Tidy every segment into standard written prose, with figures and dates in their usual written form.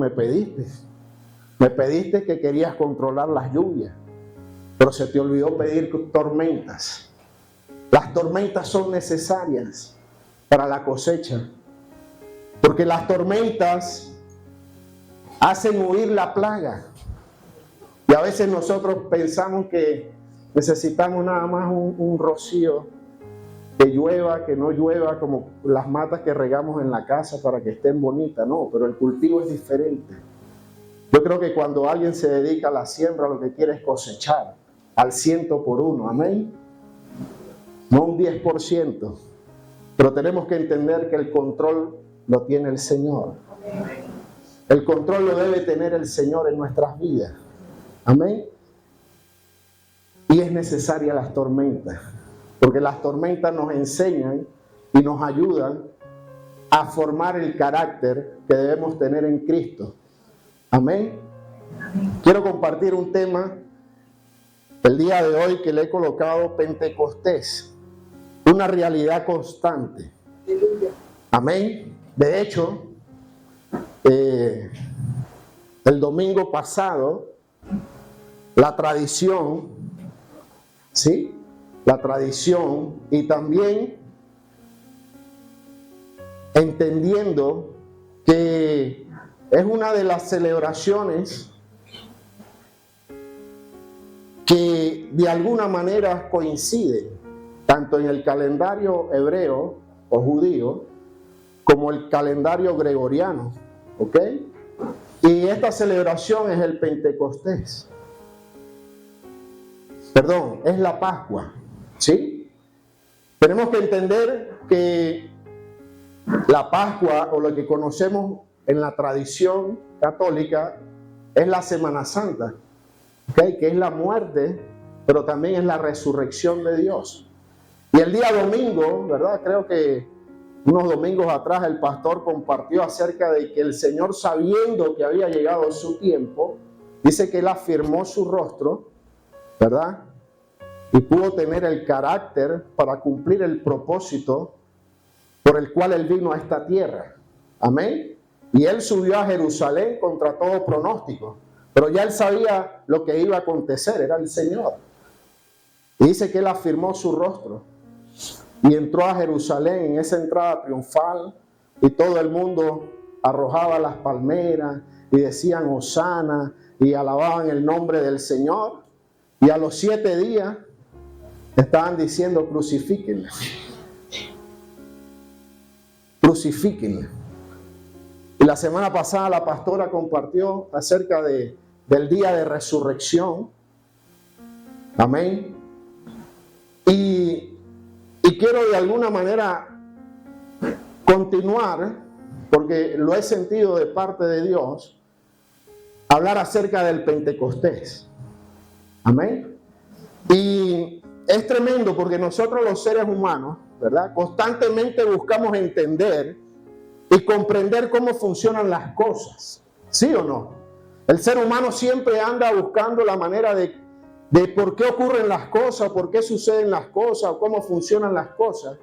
Me pediste que querías controlar las lluvias, pero se te olvidó pedir tormentas. Las tormentas son necesarias para la cosecha, porque las tormentas hacen huir la plaga. Y a veces nosotros pensamos que necesitamos nada más un rocío, que llueva, que no llueva, como las matas que regamos en la casa para que estén bonitas. No, pero el cultivo es diferente. Yo creo que cuando alguien se dedica a la siembra, lo que quiere es cosechar al 100%, amén. No un 10%, pero tenemos que entender que el control lo tiene el Señor. El control lo debe tener el Señor en nuestras vidas, amén. Y es necesaria las tormentas, porque las tormentas nos enseñan y nos ayudan a formar el carácter que debemos tener en Cristo. Amén. Quiero compartir un tema el día de hoy que le he colocado Pentecostés, una realidad constante. Amén. De hecho, el domingo pasado, la tradición, ¿sí? La tradición y también entendiendo que es una de las celebraciones que de alguna manera coinciden tanto en el calendario hebreo o judío como el calendario gregoriano, ¿ok? Y esta celebración es el Pentecostés. Perdón, es la Pascua, ¿sí? Tenemos que entender que la Pascua, o lo que conocemos en la tradición católica, es la Semana Santa, ¿okay? Que es la muerte, pero también es la resurrección de Dios. Y el día domingo, ¿verdad? Creo que unos domingos atrás el pastor compartió acerca de que el Señor, sabiendo que había llegado su tiempo, dice que Él afirmó su rostro, ¿verdad? Y pudo tener el carácter para cumplir el propósito por el cual Él vino a esta tierra. Amén. Y Él subió a Jerusalén contra todo pronóstico. Pero ya Él sabía lo que iba a acontecer, era el Señor. Y dice que Él afirmó su rostro. Y entró a Jerusalén en esa entrada triunfal. Y todo el mundo arrojaba las palmeras y decían Hosana y alababan el nombre del Señor. Y a los 7 días estaban diciendo crucifíquenle. Crucifíquenle. Y la semana pasada la pastora compartió acerca del día de resurrección. Amén. Y quiero de alguna manera continuar, porque lo he sentido de parte de Dios, hablar acerca del Pentecostés. Amén. Y es tremendo porque nosotros los seres humanos, ¿verdad? Constantemente buscamos entender y comprender cómo funcionan las cosas. ¿Sí o no? El ser humano siempre anda buscando la manera de por qué ocurren las cosas, por qué suceden las cosas, cómo funcionan las cosas.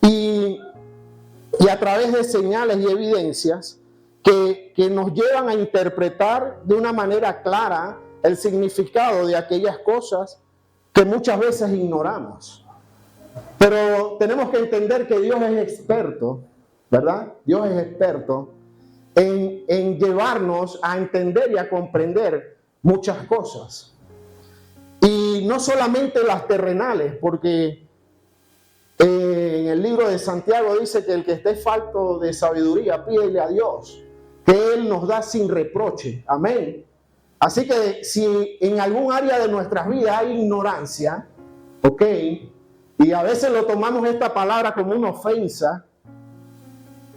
Y a través de señales y evidencias que nos llevan a interpretar de una manera clara el significado de aquellas cosas que muchas veces ignoramos. Pero tenemos que entender que Dios es experto, ¿verdad? Dios es experto en llevarnos a entender y a comprender muchas cosas. Y no solamente las terrenales, porque en el libro de Santiago dice que el que esté falto de sabiduría, pídele a Dios, que Él nos da sin reproche. Amén. Así que si en algún área de nuestras vidas hay ignorancia, ¿ok? Y a veces lo tomamos esta palabra como una ofensa,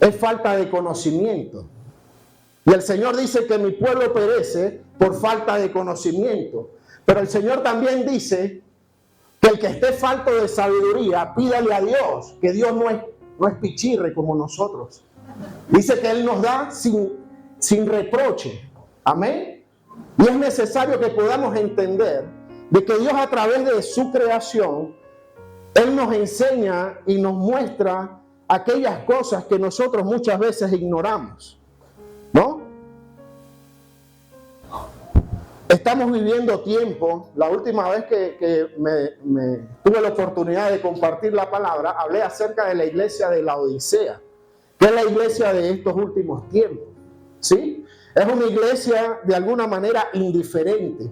es falta de conocimiento. Y el Señor dice que mi pueblo perece por falta de conocimiento. Pero el Señor también dice que el que esté falto de sabiduría, pídale a Dios, que Dios no es pichirre como nosotros. Dice que Él nos da sin reproche. Amén. Y es necesario que podamos entender de que Dios, a través de su creación, Él nos enseña y nos muestra aquellas cosas que nosotros muchas veces ignoramos, ¿no? Estamos viviendo tiempo. La última vez que tuve la oportunidad de compartir la palabra, hablé acerca de la iglesia de la Odisea, que es la iglesia de estos últimos tiempos, ¿sí? Es una iglesia de alguna manera indiferente.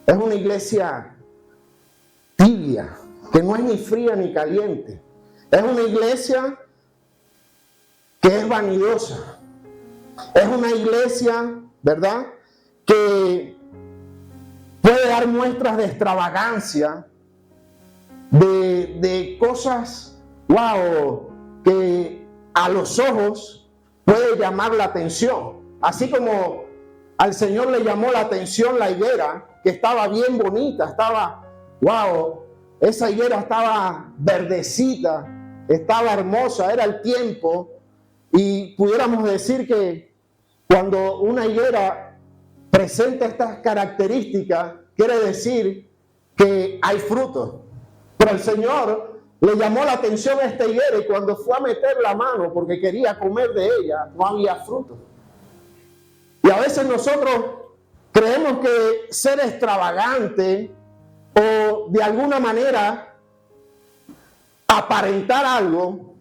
Es una iglesia tibia, que no es ni fría ni caliente. Es una iglesia que es vanidosa. Es una iglesia, ¿verdad?, que puede dar muestras de extravagancia, de cosas, wow, que a los ojos puede llamar la atención. Así como al Señor le llamó la atención la higuera, que estaba bien bonita, estaba, wow, esa higuera estaba verdecita, estaba hermosa, era el tiempo, y pudiéramos decir que cuando una higuera presenta estas características, quiere decir que hay fruto. Pero el Señor le llamó la atención a esta higuera y cuando fue a meter la mano porque quería comer de ella, no había fruto. Y a veces nosotros creemos que ser extravagante o de alguna manera aparentar algo,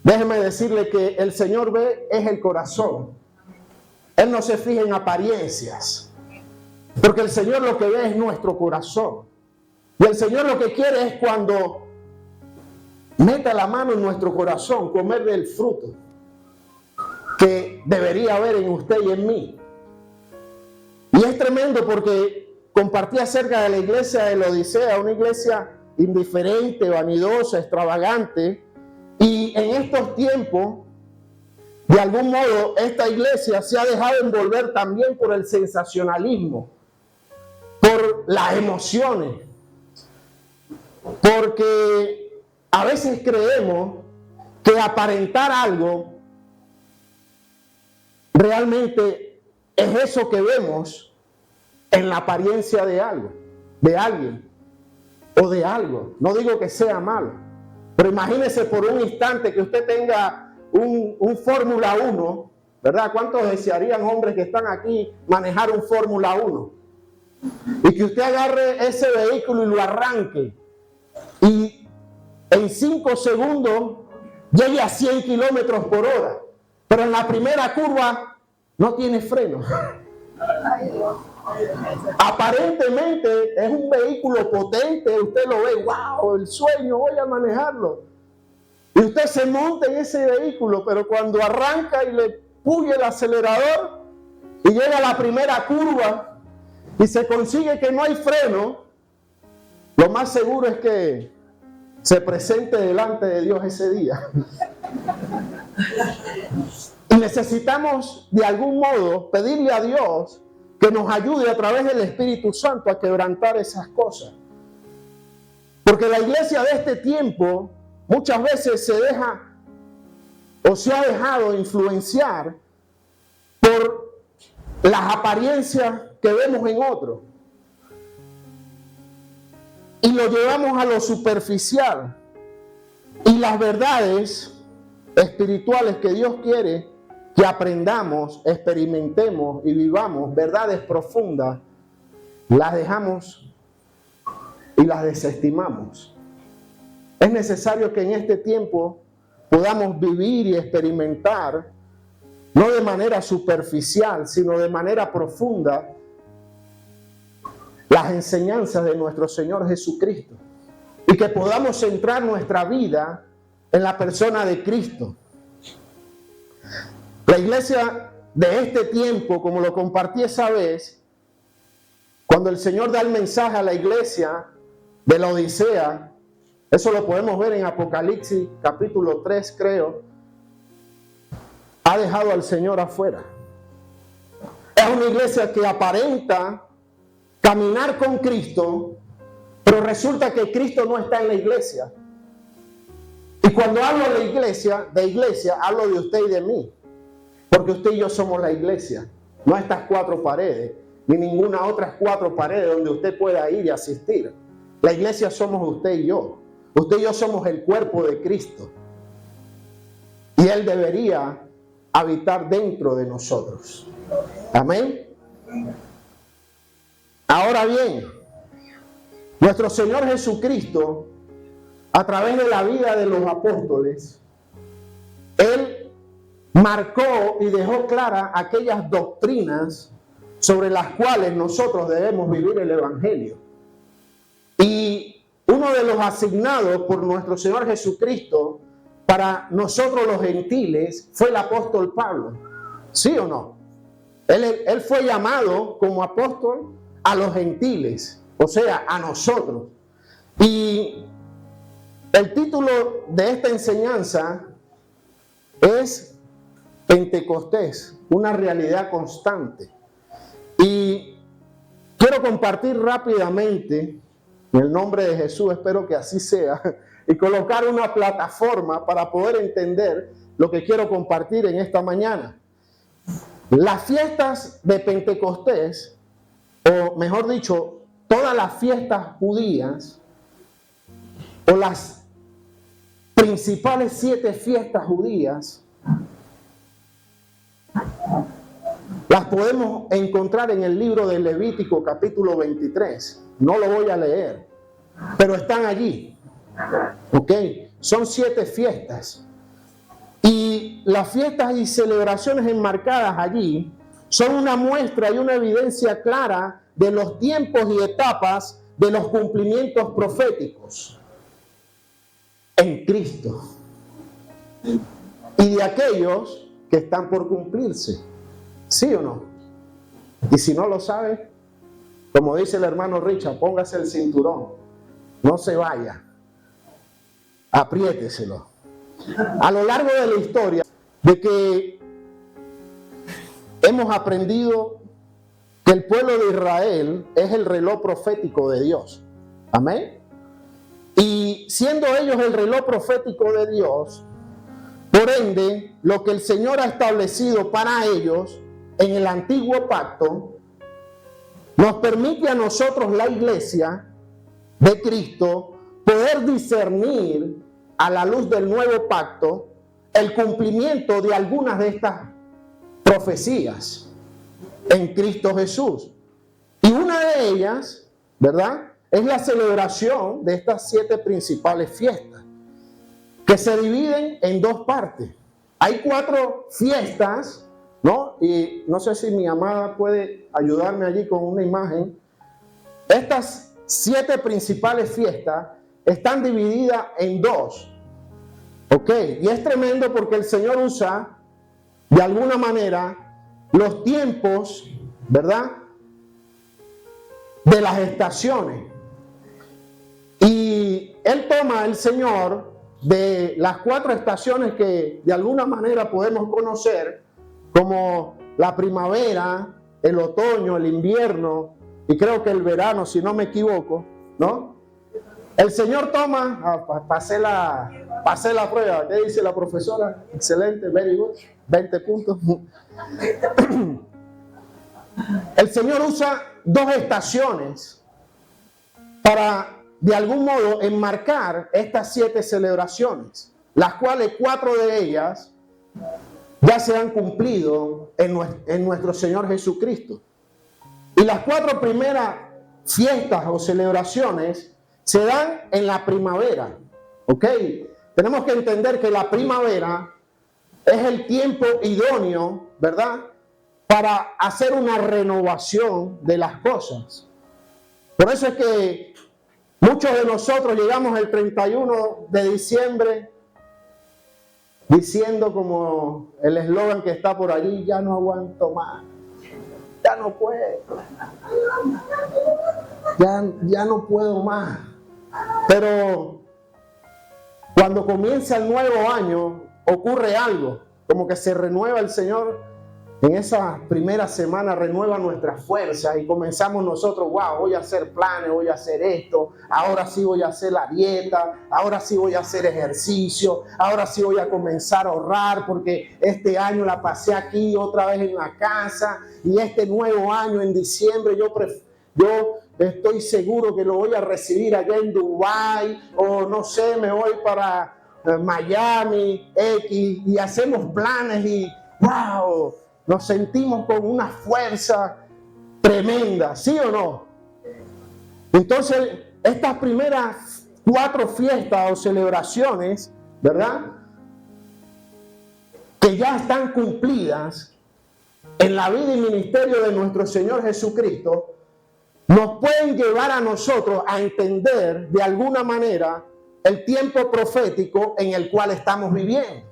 déjeme decirle que el Señor ve es el corazón. Él no se fija en apariencias, porque el Señor lo que ve es nuestro corazón. Y el Señor lo que quiere es cuando meta la mano en nuestro corazón, comer del fruto que debería haber en usted y en mí. Y es tremendo porque compartí acerca de la iglesia de la Odisea, una iglesia indiferente, vanidosa, extravagante, y en estos tiempos, de algún modo, esta iglesia se ha dejado envolver también por el sensacionalismo, por las emociones, porque a veces creemos que aparentar algo realmente es eso que vemos en la apariencia de algo, de alguien o de algo. No digo que sea malo, pero imagínese por un instante que usted tenga un Fórmula 1, ¿verdad? ¿Cuántos desearían, hombres que están aquí, manejar un Fórmula 1? Y que usted agarre ese vehículo y lo arranque y en 5 segundos llegue a 100 kilómetros por hora, pero en la primera curva no tiene freno. Aparentemente es un vehículo potente, usted lo ve, wow, el sueño, voy a manejarlo. Y usted se monta en ese vehículo, pero cuando arranca y le puye el acelerador y llega a la primera curva y se consigue que no hay freno, lo más seguro es que se presente delante de Dios ese día. Y necesitamos de algún modo pedirle a Dios que nos ayude a través del Espíritu Santo a quebrantar esas cosas. Porque la iglesia de este tiempo muchas veces se deja o se ha dejado influenciar por las apariencias que vemos en otros. Y lo llevamos a lo superficial. Y las verdades espirituales que Dios quiere que aprendamos, experimentemos y vivamos, verdades profundas, las dejamos y las desestimamos. Es necesario que en este tiempo podamos vivir y experimentar, no de manera superficial, sino de manera profunda, las enseñanzas de nuestro Señor Jesucristo. Y que podamos centrar nuestra vida en la persona de Cristo. La iglesia de este tiempo, como lo compartí esa vez, cuando el Señor da el mensaje a la iglesia de la Odisea, eso lo podemos ver en Apocalipsis capítulo 3, creo, ha dejado al Señor afuera. Es una iglesia que aparenta caminar con Cristo, pero resulta que Cristo no está en la iglesia. Y cuando hablo de iglesia, hablo de usted y de mí. Porque usted y yo somos la iglesia, no estas 4 paredes, ni ninguna otras 4 paredes donde usted pueda ir y asistir. La iglesia somos usted y yo. Usted y yo somos el cuerpo de Cristo. Y Él debería habitar dentro de nosotros. Amén. Ahora bien, nuestro Señor Jesucristo, a través de la vida de los apóstoles, Él marcó y dejó claras aquellas doctrinas sobre las cuales nosotros debemos vivir el Evangelio. Y uno de los asignados por nuestro Señor Jesucristo para nosotros los gentiles fue el apóstol Pablo. ¿Sí o no? Él fue llamado como apóstol a los gentiles, o sea, a nosotros. Y el título de esta enseñanza es Pentecostés, una realidad constante. Y quiero compartir rápidamente, en el nombre de Jesús, espero que así sea, y colocar una plataforma para poder entender lo que quiero compartir en esta mañana. Las fiestas de Pentecostés, o mejor dicho, todas las fiestas judías, o las principales 7 fiestas judías, las podemos encontrar en el libro de Levítico capítulo 23. No lo voy a leer, pero están allí. ¿Ok? Son 7 fiestas. Y las fiestas y celebraciones enmarcadas allí son una muestra y una evidencia clara de los tiempos y etapas de los cumplimientos proféticos en Cristo y de aquellos que están por cumplirse. ¿Sí o no? Y si no lo sabe, como dice el hermano Richard, póngase el cinturón, no se vaya, apriéteselo. A lo largo de la historia, de que hemos aprendido que el pueblo de Israel es el reloj profético de Dios. Amén. Y siendo ellos el reloj profético de Dios, por ende, lo que el Señor ha establecido para ellos en el antiguo pacto, nos permite a nosotros, la iglesia de Cristo, poder discernir a la luz del nuevo pacto el cumplimiento de algunas de estas profecías en Cristo Jesús. Y una de ellas, ¿verdad?, es la celebración de estas 7 principales fiestas, que se dividen en 2 partes. Hay 4 fiestas, ¿no? Y no sé si mi amada puede ayudarme allí con una imagen. Estas 7 principales fiestas están divididas en 2. ¿Ok? Y es tremendo porque el Señor usa, de alguna manera, los tiempos, ¿verdad?, de las estaciones. Y Él toma, el Señor, de las 4 estaciones que de alguna manera podemos conocer, como la primavera, el otoño, el invierno, y creo que el verano, si no me equivoco, ¿no? El Señor toma, pasé la prueba, ¿qué dice la profesora? Excelente, very good, 20 puntos. El Señor usa 2 estaciones para, de algún modo, enmarcar estas 7 celebraciones, las cuales 4 de ellas ya se han cumplido en nuestro Señor Jesucristo. Y las 4 primeras fiestas o celebraciones se dan en la primavera. ¿Ok? Tenemos que entender que la primavera es el tiempo idóneo, ¿verdad?, para hacer una renovación de las cosas. Por eso es que muchos de nosotros llegamos el 31 de diciembre diciendo, como el eslogan que está por allí, ya no aguanto más, ya no puedo, ya no puedo más. Pero cuando comienza el nuevo año ocurre algo, como que se renueva el Señor. En esa primera semana renueva nuestras fuerzas y comenzamos nosotros, wow, voy a hacer planes, voy a hacer esto, ahora sí voy a hacer la dieta, ahora sí voy a hacer ejercicio, ahora sí voy a comenzar a ahorrar porque este año la pasé aquí otra vez en la casa y este nuevo año en diciembre yo estoy seguro que lo voy a recibir allá en Dubái o no sé, me voy para Miami, X, y hacemos planes y wow, nos sentimos con una fuerza tremenda, ¿sí o no? Entonces, estas primeras 4 fiestas o celebraciones, ¿verdad?, que ya están cumplidas en la vida y ministerio de nuestro Señor Jesucristo, nos pueden llevar a nosotros a entender de alguna manera el tiempo profético en el cual estamos viviendo.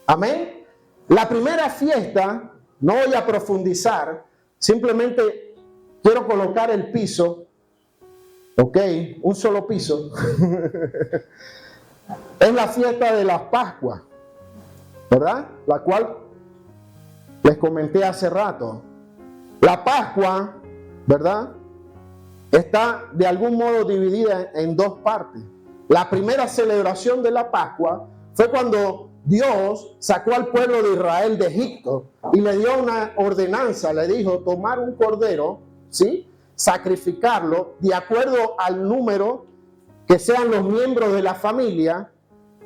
Amén. La primera fiesta, no voy a profundizar, simplemente quiero colocar el piso, ok, un solo piso. Es la fiesta de las Pascuas, ¿verdad? La cual les comenté hace rato. La Pascua, ¿verdad?, está de algún modo dividida en 2 partes. La primera celebración de la Pascua fue cuando Dios sacó al pueblo de Israel de Egipto y le dio una ordenanza, le dijo tomar un cordero, ¿sí?, sacrificarlo de acuerdo al número que sean los miembros de la familia,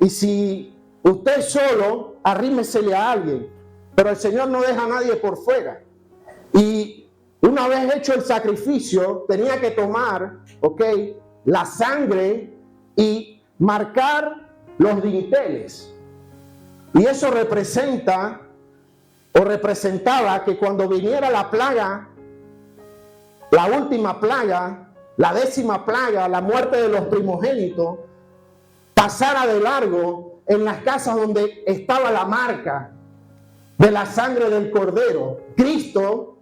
y si usted solo, arrímesele a alguien, pero el Señor no deja a nadie por fuera. Y una vez hecho el sacrificio, tenía que tomar, ok, la sangre y marcar los dinteles. Y eso representa o representaba que cuando viniera la plaga, la última plaga, la 10ª plaga, la muerte de los primogénitos, pasara de largo en las casas donde estaba la marca de la sangre del Cordero. Cristo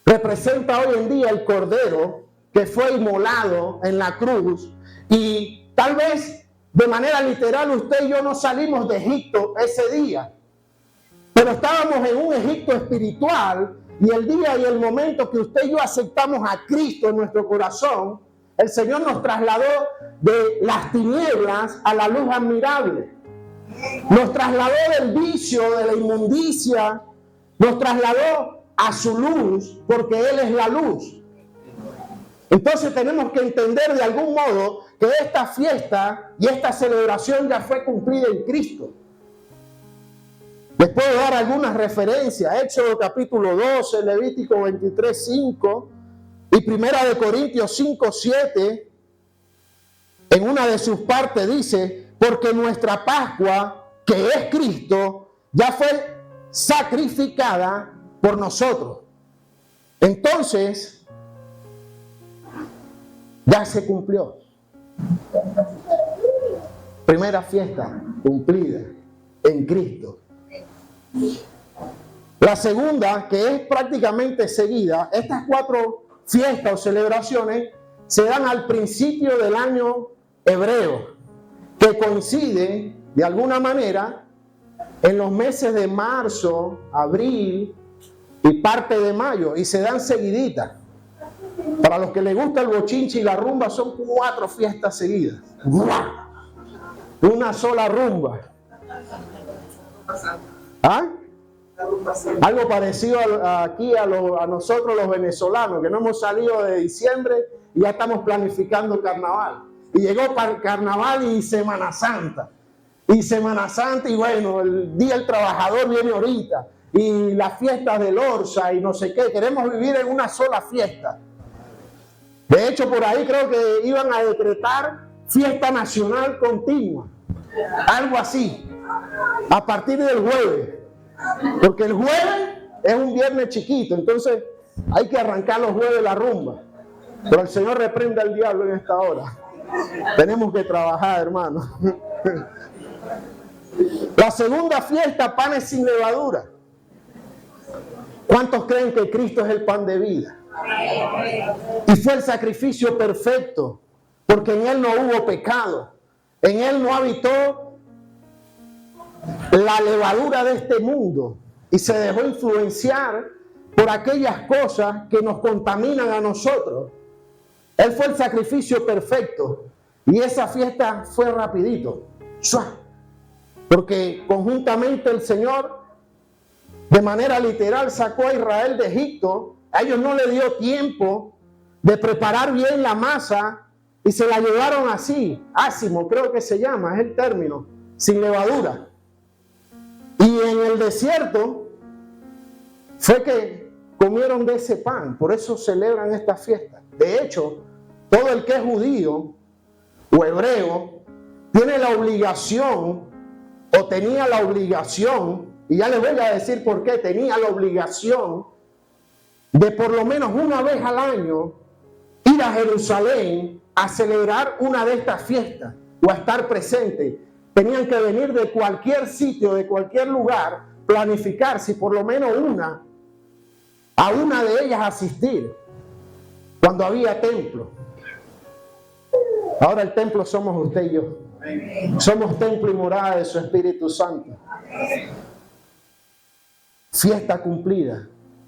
representa hoy en día el Cordero que fue inmolado en la cruz, y tal vez de manera literal usted y yo no salimos de Egipto ese día, pero estábamos en un Egipto espiritual, y el día y el momento que usted y yo aceptamos a Cristo en nuestro corazón, el Señor nos trasladó de las tinieblas a la luz admirable. Nos trasladó del vicio, de la inmundicia, nos trasladó a su luz, porque Él es la luz. Entonces tenemos que entender de algún modo que esta fiesta y esta celebración ya fue cumplida en Cristo. Les puedo dar algunas referencias: Éxodo capítulo 12, Levítico 23, 5 y 1 Corintios 5, 7. En una de sus partes dice: porque nuestra Pascua, que es Cristo, ya fue sacrificada por nosotros. Entonces, ya se cumplió. Primera fiesta cumplida en Cristo. La segunda, que es prácticamente seguida, estas 4 fiestas o celebraciones se dan al principio del año hebreo, que coincide de alguna manera en los meses de marzo, abril y parte de mayo, y se dan seguiditas. Para los que les gusta el bochinche y la rumba, son 4 fiestas seguidas. Una sola rumba. ¿Ah? Algo parecido aquí a nosotros los venezolanos, que no hemos salido de diciembre y ya estamos planificando carnaval. Y llegó para el carnaval y Semana Santa. Y Semana Santa, y bueno, el Día del Trabajador viene ahorita. Y las fiestas del Orsa y no sé qué. Queremos vivir en una sola fiesta. De hecho, por ahí creo que iban a decretar fiesta nacional continua. Algo así. A partir del jueves. Porque el jueves es un viernes chiquito. Entonces hay que arrancar los jueves la rumba. Pero el Señor reprende al diablo en esta hora. Tenemos que trabajar, hermano. La segunda fiesta, panes sin levadura. ¿Cuántos creen que Cristo es el pan de vida? Y fue el sacrificio perfecto, porque en Él no hubo pecado. En Él no habitó la levadura de este mundo y se dejó influenciar por aquellas cosas que nos contaminan a nosotros. Él fue el sacrificio perfecto, y esa fiesta fue rapidito, porque conjuntamente el Señor de manera literal sacó a Israel de Egipto. A ellos no le dio tiempo de preparar bien la masa y se la llevaron así, ácimo creo que se llama, es el término, sin levadura. Y en el desierto fue que comieron de ese pan, por eso celebran esta fiesta. De hecho, todo el que es judío o hebreo tiene la obligación, o tenía la obligación, y ya les voy a decir por qué, tenía la obligación de por lo menos una vez al año ir a Jerusalén a celebrar una de estas fiestas o a estar presente. Tenían que venir de cualquier sitio, de cualquier lugar, planificar si por lo menos a una de ellas asistir cuando había templo. Ahora el templo somos usted y yo. Somos templo y morada de su Espíritu Santo. Fiesta cumplida.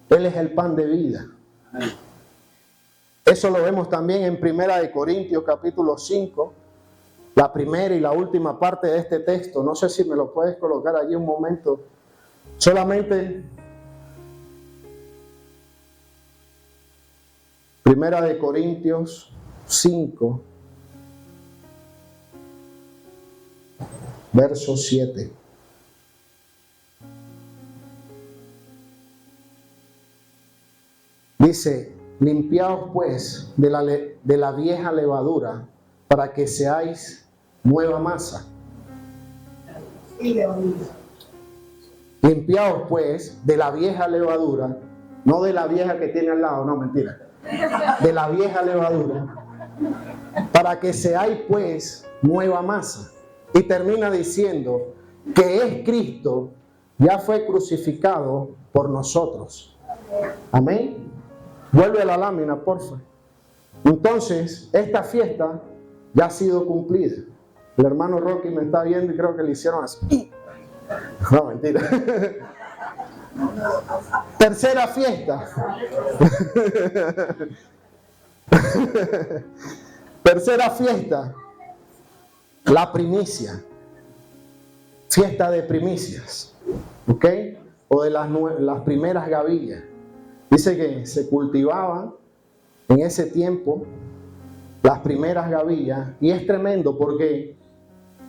Él es el pan de vida. Eso lo vemos también en 1 Corintios capítulo 5, la primera y la última parte de este texto. No sé si me lo puedes colocar allí un momento. Solamente 1 Corintios 5, verso 7. Dice: limpiaos pues de la vieja levadura, para que seáis nueva masa. Limpiaos pues de la vieja levadura, no de la vieja que tiene al lado, no, mentira. De la vieja levadura, para que seáis pues nueva masa. Y termina diciendo que es Cristo, ya fue crucificado por nosotros. Amén. Vuelve a la lámina, porfa. Entonces, esta fiesta ya ha sido cumplida. El hermano Rocky me está viendo y creo que le hicieron así. No, mentira. Tercera fiesta. Tercera fiesta. La primicia. Fiesta de primicias. ¿Ok? O de las primeras gavillas. Dice que se cultivaban en ese tiempo las primeras gavillas. Y es tremendo porque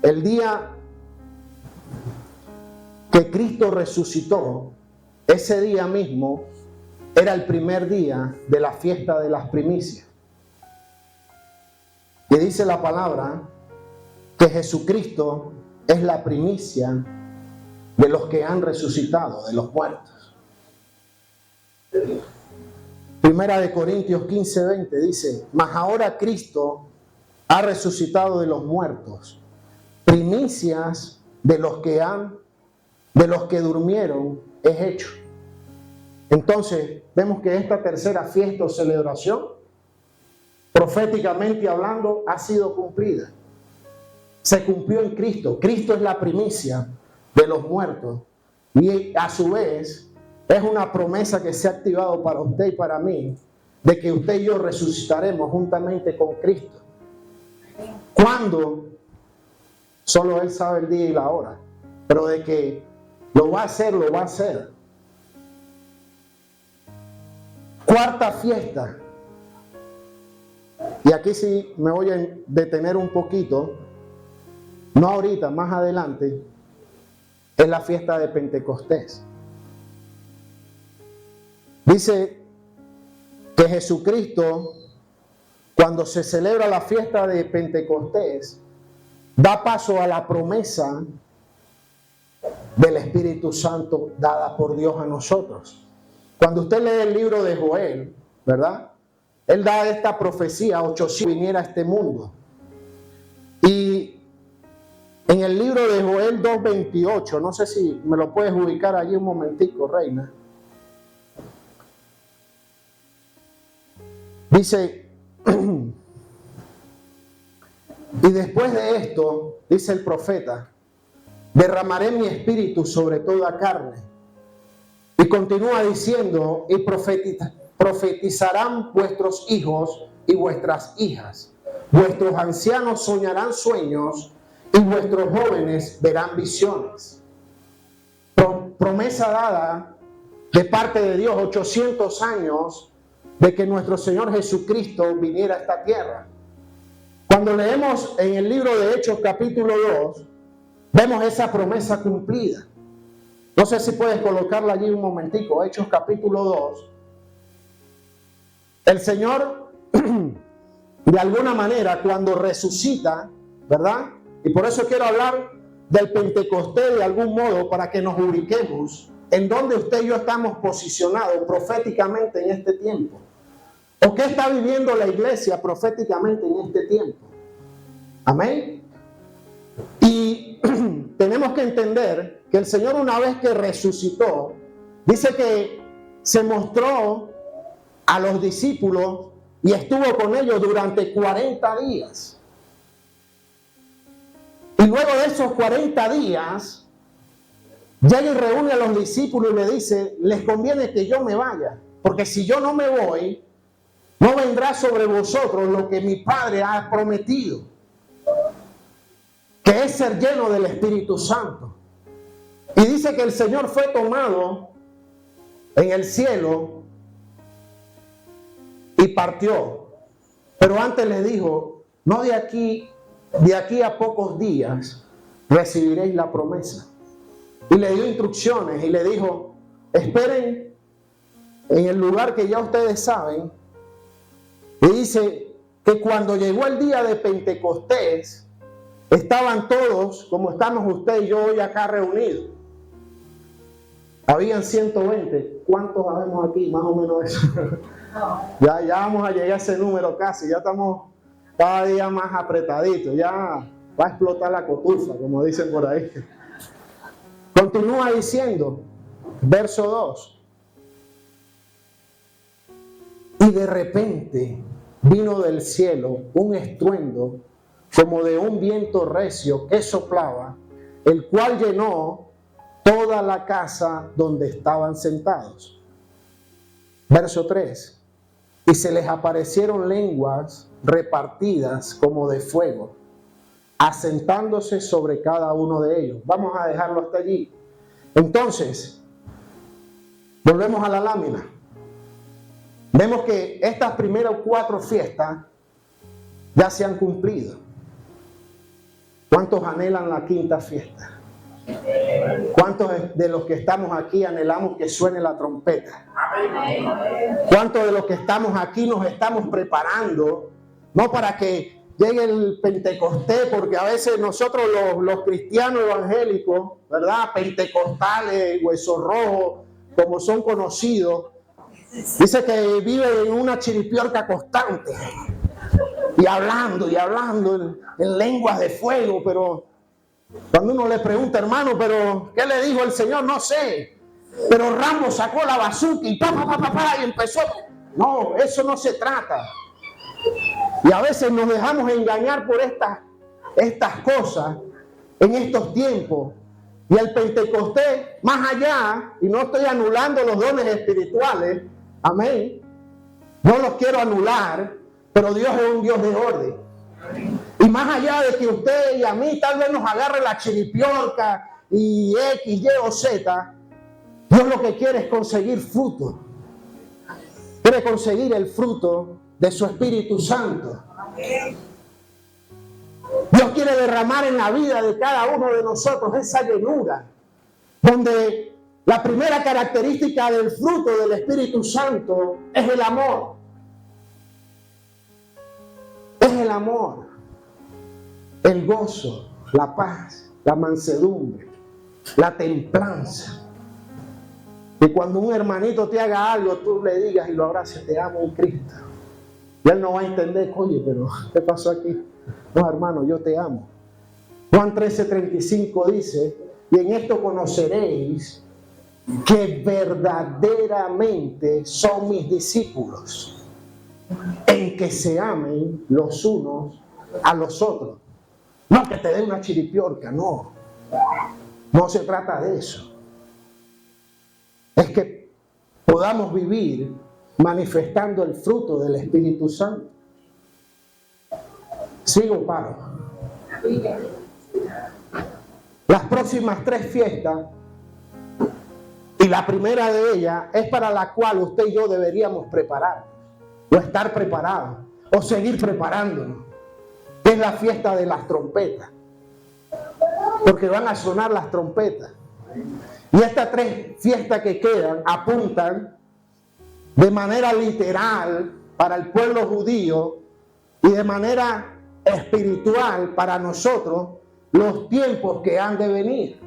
el día que Cristo resucitó, ese día mismo era el primer día de la fiesta de las primicias. Y dice la palabra que Jesucristo es la primicia de los que han resucitado, de los muertos. Primera de Corintios 15:20 dice: mas ahora Cristo ha resucitado de los muertos, primicias de los que durmieron es hecho. Entonces vemos que esta tercera fiesta o celebración, proféticamente hablando, ha sido cumplida. Se cumplió en Cristo. Cristo es la primicia de los muertos y a su vez es una promesa que se ha activado para usted y para mí, de que usted y yo resucitaremos juntamente con Cristo. ¿Cuándo? Solo Él sabe el día y la hora. Pero de que lo va a hacer, lo va a hacer. Cuarta fiesta. Y aquí sí me voy a detener un poquito. No ahorita, más adelante. Es la fiesta de Pentecostés. Dice que Jesucristo, cuando se celebra la fiesta de Pentecostés, da paso a la promesa del Espíritu Santo dada por Dios a nosotros. Cuando usted lee el libro de Joel, ¿verdad? Él da esta profecía: 800 viniera a este mundo. Y en el libro de Joel 2:28, no sé si me lo puedes ubicar allí un momentico, Reina. Dice, y después de esto, dice el profeta, derramaré mi espíritu sobre toda carne. Y continúa diciendo, y profetizarán vuestros hijos y vuestras hijas. Vuestros ancianos soñarán sueños y vuestros jóvenes verán visiones. Promesa dada de parte de Dios, 800 años de que nuestro Señor Jesucristo viniera a esta tierra. Cuando leemos en el libro de Hechos capítulo 2, vemos esa promesa cumplida. No sé si puedes colocarla allí un momentico. Hechos capítulo 2. El Señor de alguna manera cuando resucita, ¿verdad? Y por eso quiero hablar del Pentecostés de algún modo para que nos ubiquemos en donde usted y yo estamos posicionados proféticamente en este tiempo. ¿O qué está viviendo la iglesia proféticamente en este tiempo? Amén. Y tenemos que entender que el Señor, una vez que resucitó, dice que se mostró a los discípulos y estuvo con ellos durante 40 días. Y luego de esos 40 días, llega y reúne a los discípulos y le dice: les conviene que yo me vaya, porque si yo no me voy, no vendrá sobre vosotros lo que mi Padre ha prometido, que es ser lleno del Espíritu Santo. Y dice que el Señor fue tomado en el cielo y partió. Pero antes les dijo: no de aquí a pocos días recibiréis la promesa. Y le dio instrucciones y le dijo: esperen en el lugar que ya ustedes saben. Y dice que cuando llegó el día de Pentecostés, estaban todos, como estamos usted y yo hoy acá reunidos. Habían 120. ¿Cuántos habemos aquí? Más o menos eso. Ya vamos a llegar a ese número casi. Ya estamos cada día más apretaditos. Ya va a explotar la cotufa, como dicen por ahí. Continúa diciendo, verso 2. Y de repente vino del cielo un estruendo como de un viento recio que soplaba, el cual llenó toda la casa donde estaban sentados. Verso 3. Y se les aparecieron lenguas repartidas como de fuego, asentándose sobre cada uno de ellos. Vamos a dejarlo hasta allí. Entonces, volvemos a la lámina. Vemos que estas primeras 4 fiestas ya se han cumplido. ¿Cuántos anhelan la quinta fiesta? ¿Cuántos de los que estamos aquí anhelamos que suene la trompeta? ¿Cuántos de los que estamos aquí nos estamos preparando? No para que llegue el Pentecostés, porque a veces nosotros los cristianos evangélicos, ¿verdad? Pentecostales, huesos rojos, como son conocidos, dice que viven en una chiripiorca constante y hablando en lenguas de fuego. Pero cuando uno le pregunta: hermano, ¿pero qué le dijo el Señor? No sé, pero Rambo sacó la bazooka y y empezó. No, eso no se trata. Y a veces nos dejamos engañar por estas cosas en estos tiempos. Y el Pentecostés, más allá, y no estoy anulando los dones espirituales, amén, no los quiero anular, pero Dios es un Dios de orden. Y más allá de que usted y a mí tal vez nos agarre la chiripiorca y X, Y o Z, Dios lo que quiere es conseguir fruto. Quiere conseguir el fruto de su Espíritu Santo. Dios quiere derramar en la vida de cada uno de nosotros esa llenura, donde la primera característica del fruto del Espíritu Santo es el amor. Es el amor, el gozo, la paz, la mansedumbre, la templanza. Y cuando un hermanito te haga algo, tú le digas y lo abraces: te amo en Cristo. Y él no va a entender: oye, pero ¿qué pasó aquí? No, hermano, yo te amo. Juan 13:35 dice: y en esto conoceréis que verdaderamente son mis discípulos, en que se amen los unos a los otros. No que te dé una chiripiorca, no. No se trata de eso. Es que podamos vivir manifestando el fruto del Espíritu Santo. Sigo, paro. Las próximas 3 fiestas, y la primera de ellas es para la cual usted y yo deberíamos preparar, o estar preparados, o seguir preparándonos. Es la fiesta de las trompetas, porque van a sonar las trompetas. Y estas 3 fiestas que quedan apuntan de manera literal para el pueblo judío y de manera espiritual para nosotros los tiempos que han de venir.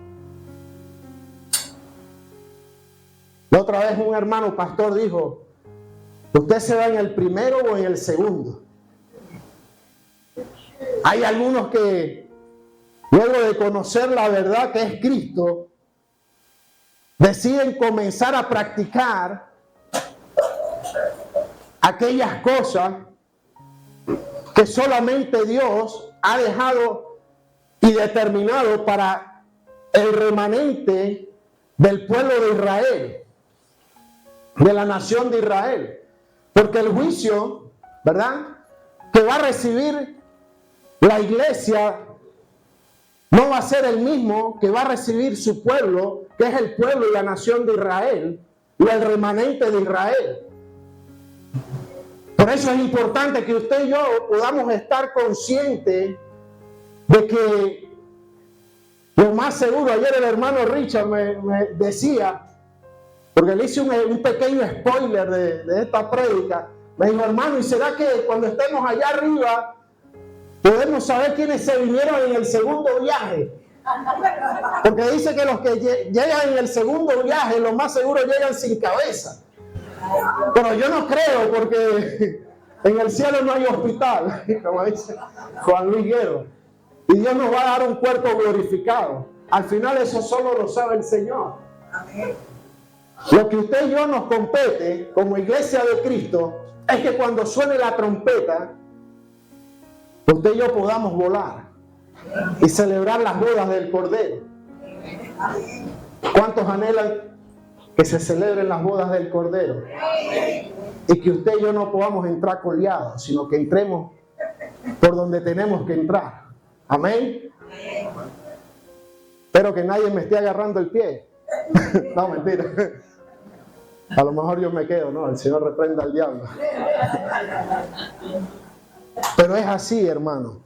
La otra vez un hermano pastor dijo: ¿usted se va en el primero o en el segundo? Hay algunos que luego de conocer la verdad que es Cristo, deciden comenzar a practicar aquellas cosas que solamente Dios ha dejado y determinado para el remanente del pueblo de Israel, de la nación de Israel. Porque el juicio, ¿verdad?, que va a recibir la iglesia no va a ser el mismo que va a recibir su pueblo, que es el pueblo y la nación de Israel, y el remanente de Israel. Por eso es importante que usted y yo podamos estar conscientes de que lo más seguro, ayer el hermano Richard me decía, porque le hice un pequeño spoiler de esta prédica, me dijo: hermano, ¿y será que cuando estemos allá arriba podemos saber quiénes se vinieron en el segundo viaje? Porque dice que los que llegan en el segundo viaje, lo más seguro llegan sin cabeza. Pero yo no creo, porque en el cielo no hay hospital, como dice Juan Luis Guerra. Y Dios nos va a dar un cuerpo glorificado. Al final eso solo lo sabe el Señor. Lo que usted y yo nos compete como iglesia de Cristo es que cuando suene la trompeta, usted y yo podamos volar y celebrar las bodas del Cordero. ¿Cuántos anhelan que se celebren las bodas del Cordero? Y que usted y yo no podamos entrar coleados, sino que entremos por donde tenemos que entrar. Amén. Espero que nadie me esté agarrando el pie. No, mentira. A lo mejor yo me quedo, ¿no? El Señor reprenda al diablo. Pero es así, hermano.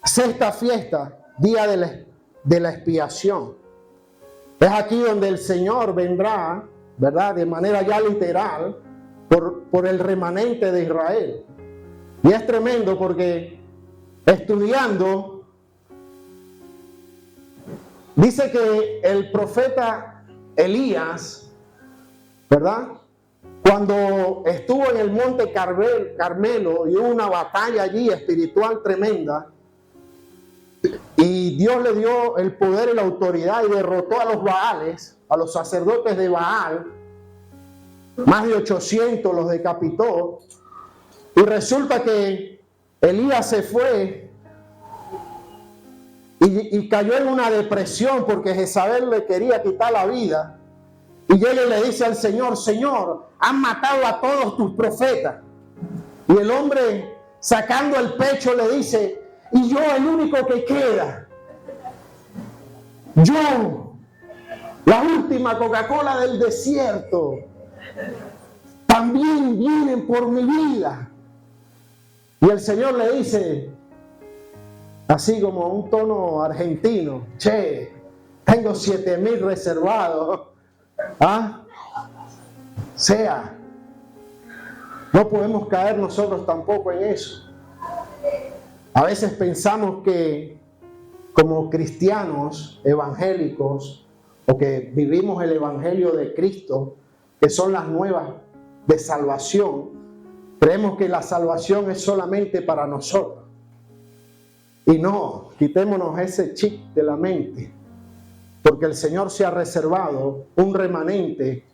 Sexta fiesta, día de la expiación. Es aquí donde el Señor vendrá, ¿verdad?, de manera ya literal, por el remanente de Israel. Y es tremendo porque estudiando, dice que el profeta Elías, ¿verdad?, cuando estuvo en el monte Carmelo y hubo una batalla allí espiritual tremenda, y Dios le dio el poder y la autoridad y derrotó a los Baales, a los sacerdotes de Baal, más de 800 los decapitó, y resulta que Elías se fue y cayó en una depresión porque Jezabel le quería quitar la vida. Y llega y le dice al Señor: Señor, han matado a todos tus profetas. Y el hombre, sacando el pecho, le dice: y yo, el único que queda, yo, la última Coca-Cola del desierto, también vienen por mi vida. Y el Señor le dice, así como un tono argentino: che, tengo 7,000 reservados. ¿Ah? Sea, no podemos caer nosotros tampoco en eso. A veces pensamos que como cristianos evangélicos, o que vivimos el evangelio de Cristo, que son las nuevas de salvación, creemos que la salvación es solamente para nosotros. Y no, quitémonos ese chip de la mente, porque el Señor se ha reservado un remanente,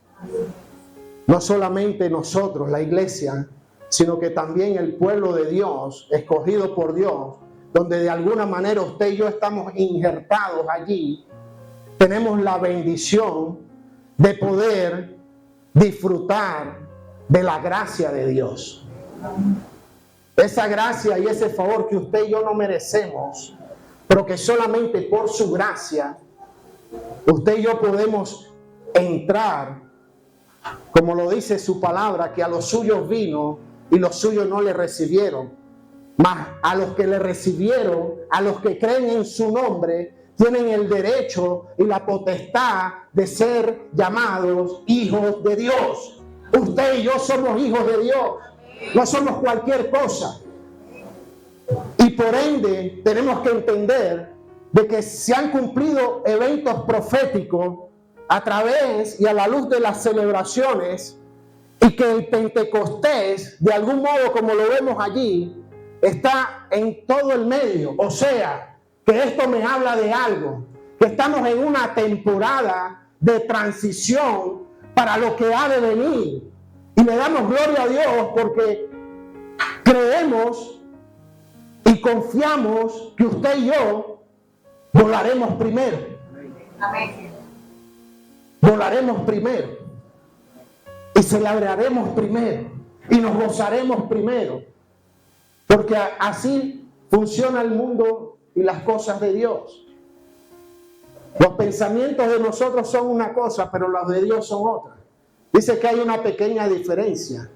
no solamente nosotros, la iglesia, sino que también el pueblo de Dios, escogido por Dios, donde de alguna manera usted y yo estamos injertados allí. Tenemos la bendición de poder disfrutar de la gracia de Dios. Esa gracia y ese favor que usted y yo no merecemos, pero que solamente por su gracia usted y yo podemos entrar, como lo dice su palabra, que a los suyos vino y los suyos no le recibieron. Mas a los que le recibieron, a los que creen en su nombre, tienen el derecho y la potestad de ser llamados hijos de Dios. Usted y yo somos hijos de Dios. No somos cualquier cosa. Y por ende tenemos que entender de que se han cumplido eventos proféticos a través y a la luz de las celebraciones, y que el Pentecostés, de algún modo como lo vemos allí, está en todo el medio. O sea, que esto me habla de algo, que estamos en una temporada de transición para lo que ha de venir. Y le damos gloria a Dios porque creemos y confiamos que usted y yo volaremos primero. Amén. Volaremos primero. Y celebraremos primero. Y nos gozaremos primero. Porque así funciona el mundo y las cosas de Dios. Los pensamientos de nosotros son una cosa, pero los de Dios son otra. Dice que hay una pequeña diferencia.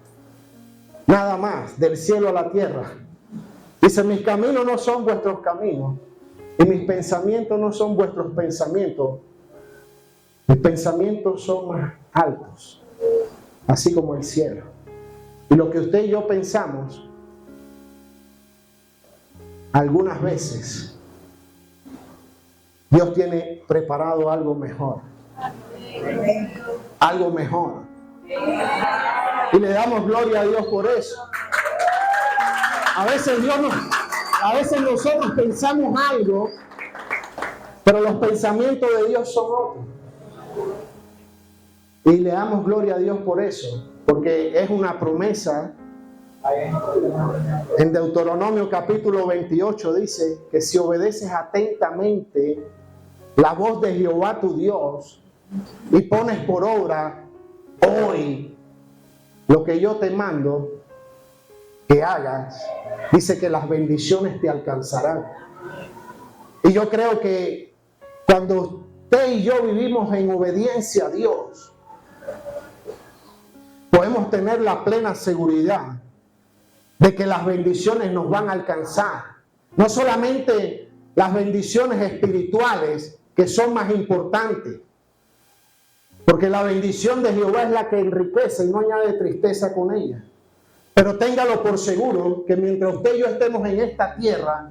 Nada más, del cielo a la tierra. Dice, mis caminos no son vuestros caminos. Y mis pensamientos no son vuestros pensamientos. Mis pensamientos son más altos. Así como el cielo. Y lo que usted y yo pensamos, algunas veces, Dios tiene preparado algo mejor. Algo mejor. Y le damos gloria a Dios por eso. A veces nosotros pensamos algo, pero los pensamientos de Dios son otros. Y le damos gloria a Dios por eso, porque es una promesa. En Deuteronomio capítulo 28 dice que si obedeces atentamente la voz de Jehová tu Dios y pones por obra hoy lo que yo te mando que hagas, dice que las bendiciones te alcanzarán. Y yo creo que cuando usted y yo vivimos en obediencia a Dios, podemos tener la plena seguridad de que las bendiciones nos van a alcanzar. No solamente las bendiciones espirituales, que son más importantes, porque la bendición de Jehová es la que enriquece y no añade tristeza con ella. Pero téngalo por seguro que mientras usted y yo estemos en esta tierra,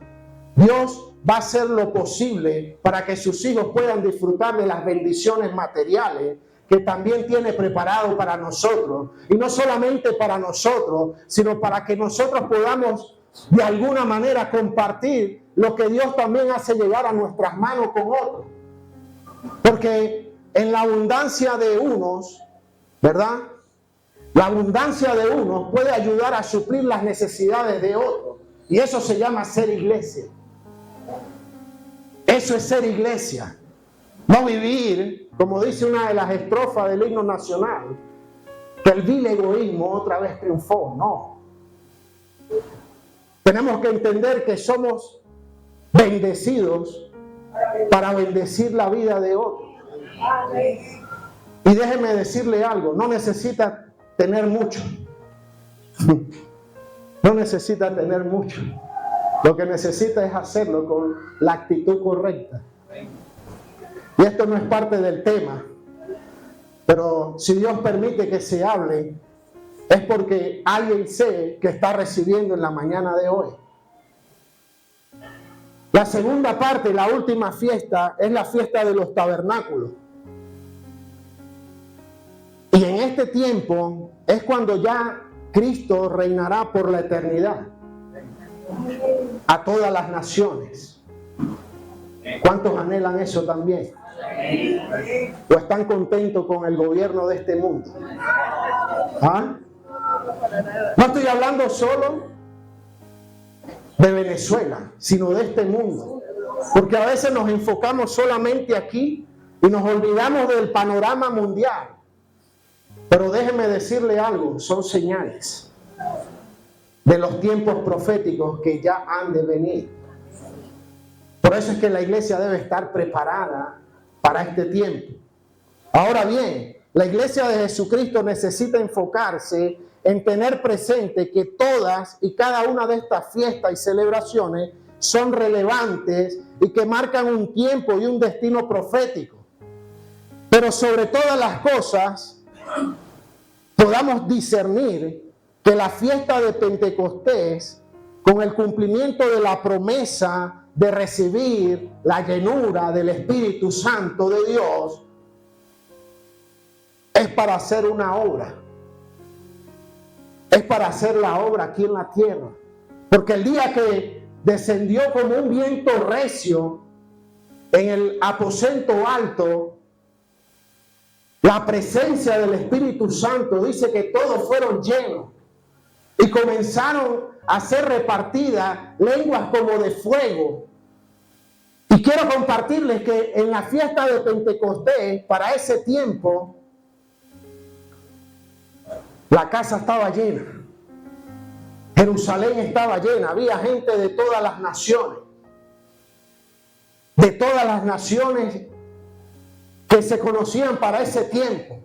Dios va a hacer lo posible para que sus hijos puedan disfrutar de las bendiciones materiales que también tiene preparado para nosotros. Y no solamente para nosotros, sino para que nosotros podamos de alguna manera compartir lo que Dios también hace llegar a nuestras manos con otros. Porque en la abundancia de unos, ¿verdad? La abundancia de unos puede ayudar a suplir las necesidades de otros. Y eso se llama ser iglesia. Eso es ser iglesia. No vivir, como dice una de las estrofas del himno nacional, que el vil egoísmo otra vez triunfó. No. Tenemos que entender que somos bendecidos para bendecir la vida de otros. Y déjeme decirle algo, no necesita tener mucho. No necesita tener mucho. Lo que necesita es hacerlo con la actitud correcta. Y esto no es parte del tema, pero si Dios permite que se hable, es porque alguien sé que está recibiendo en la mañana de hoy. La segunda parte, la última fiesta, es la fiesta de los tabernáculos. Y en este tiempo es cuando ya Cristo reinará por la eternidad a todas las naciones. ¿Cuántos anhelan eso también? ¿O están contentos con el gobierno de este mundo? ¿Ah? No estoy hablando solo de Venezuela, sino de este mundo. Porque a veces nos enfocamos solamente aquí y nos olvidamos del panorama mundial. Pero déjeme decirle algo, son señales de los tiempos proféticos que ya han de venir. Por eso es que la iglesia debe estar preparada para este tiempo. Ahora bien, la iglesia de Jesucristo necesita enfocarse en tener presente que todas y cada una de estas fiestas y celebraciones son relevantes y que marcan un tiempo y un destino profético. Pero sobre todas las cosas, podamos discernir que la fiesta de Pentecostés, con el cumplimiento de la promesa de recibir la llenura del Espíritu Santo de Dios, es para hacer una obra. Es para hacer la obra aquí en la tierra. Porque el día que descendió como un viento recio en el aposento alto, la presencia del Espíritu Santo, dice que todos fueron llenos y comenzaron a ser repartidas lenguas como de fuego. Y quiero compartirles que en la fiesta de Pentecostés, para ese tiempo, la casa estaba llena. Jerusalén estaba llena. Había gente de todas las naciones. De todas las naciones que se conocían para ese tiempo.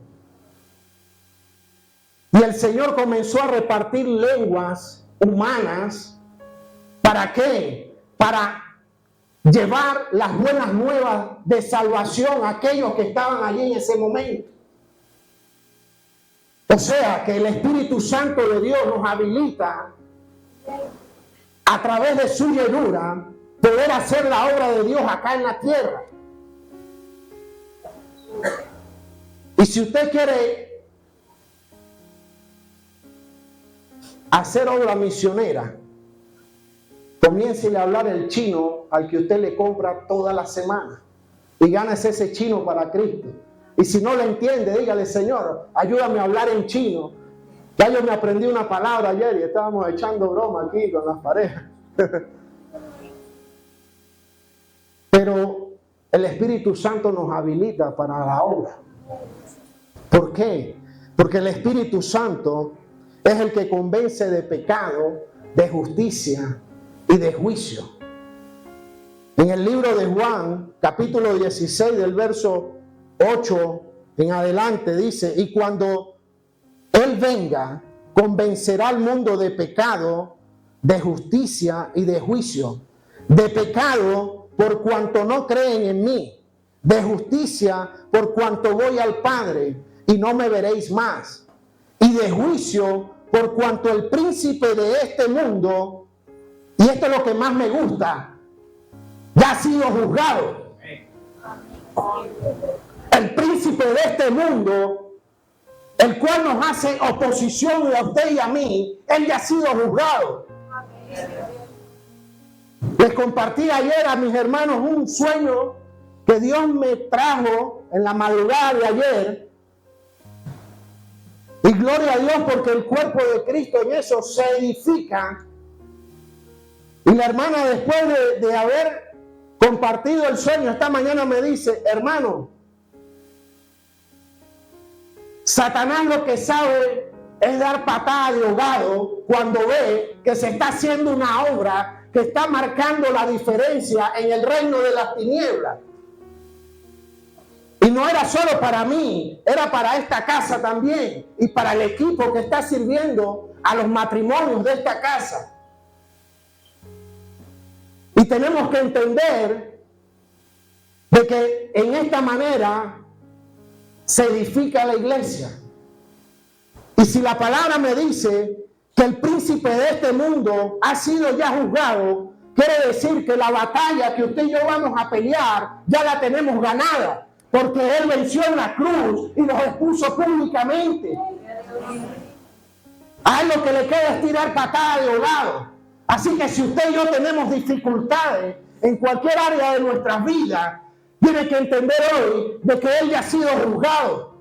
Y el Señor comenzó a repartir lenguas humanas. ¿Para qué? Para llevar las buenas nuevas de salvación a aquellos que estaban allí en ese momento. O sea, que el Espíritu Santo de Dios nos habilita a través de su llenura poder hacer la obra de Dios acá en la tierra. Y si usted quiere hacer obra misionera, comience a hablar el chino al que usted le compra toda la semana y gánese ese chino para Cristo. Y si no le entiende, dígale: Señor, ayúdame a hablar en chino. Ya yo me aprendí una palabra ayer y estábamos echando broma aquí con las parejas. Pero el Espíritu Santo nos habilita para la obra. ¿Por qué? Porque el Espíritu Santo es el que convence de pecado, de justicia y de juicio. En el libro de Juan, capítulo 16, del verso 8 en adelante, dice: y cuando Él venga, convencerá al mundo de pecado, de justicia y de juicio. De pecado, por cuanto no creen en mí. De justicia, por cuanto voy al Padre y no me veréis más. Y de juicio, por cuanto el príncipe de este mundo, y esto es lo que más me gusta, ya ha sido juzgado. El príncipe de este mundo, el cual nos hace oposición a usted y a mí, él ya ha sido juzgado. Les compartí ayer a mis hermanos un sueño que Dios me trajo en la madrugada de ayer. Y gloria a Dios, porque el cuerpo de Cristo en eso se edifica. Y la hermana, después de haber compartido el sueño, esta mañana me dice: hermano, Satanás lo que sabe es dar patada de ahogado cuando ve que se está haciendo una obra que está marcando la diferencia en el reino de las tinieblas. Y no era solo para mí, era para esta casa también y para el equipo que está sirviendo a los matrimonios de esta casa. Y tenemos que entender de que en esta manera se edifica la iglesia. Y si la palabra me dice que el príncipe de este mundo ha sido ya juzgado, quiere decir que la batalla que usted y yo vamos a pelear ya la tenemos ganada. Porque Él venció en la cruz y nos expuso públicamente. A Él lo que le queda es tirar patada de ahogado. Así que si usted y yo tenemos dificultades en cualquier área de nuestras vidas, tiene que entender hoy de que Él ya ha sido juzgado.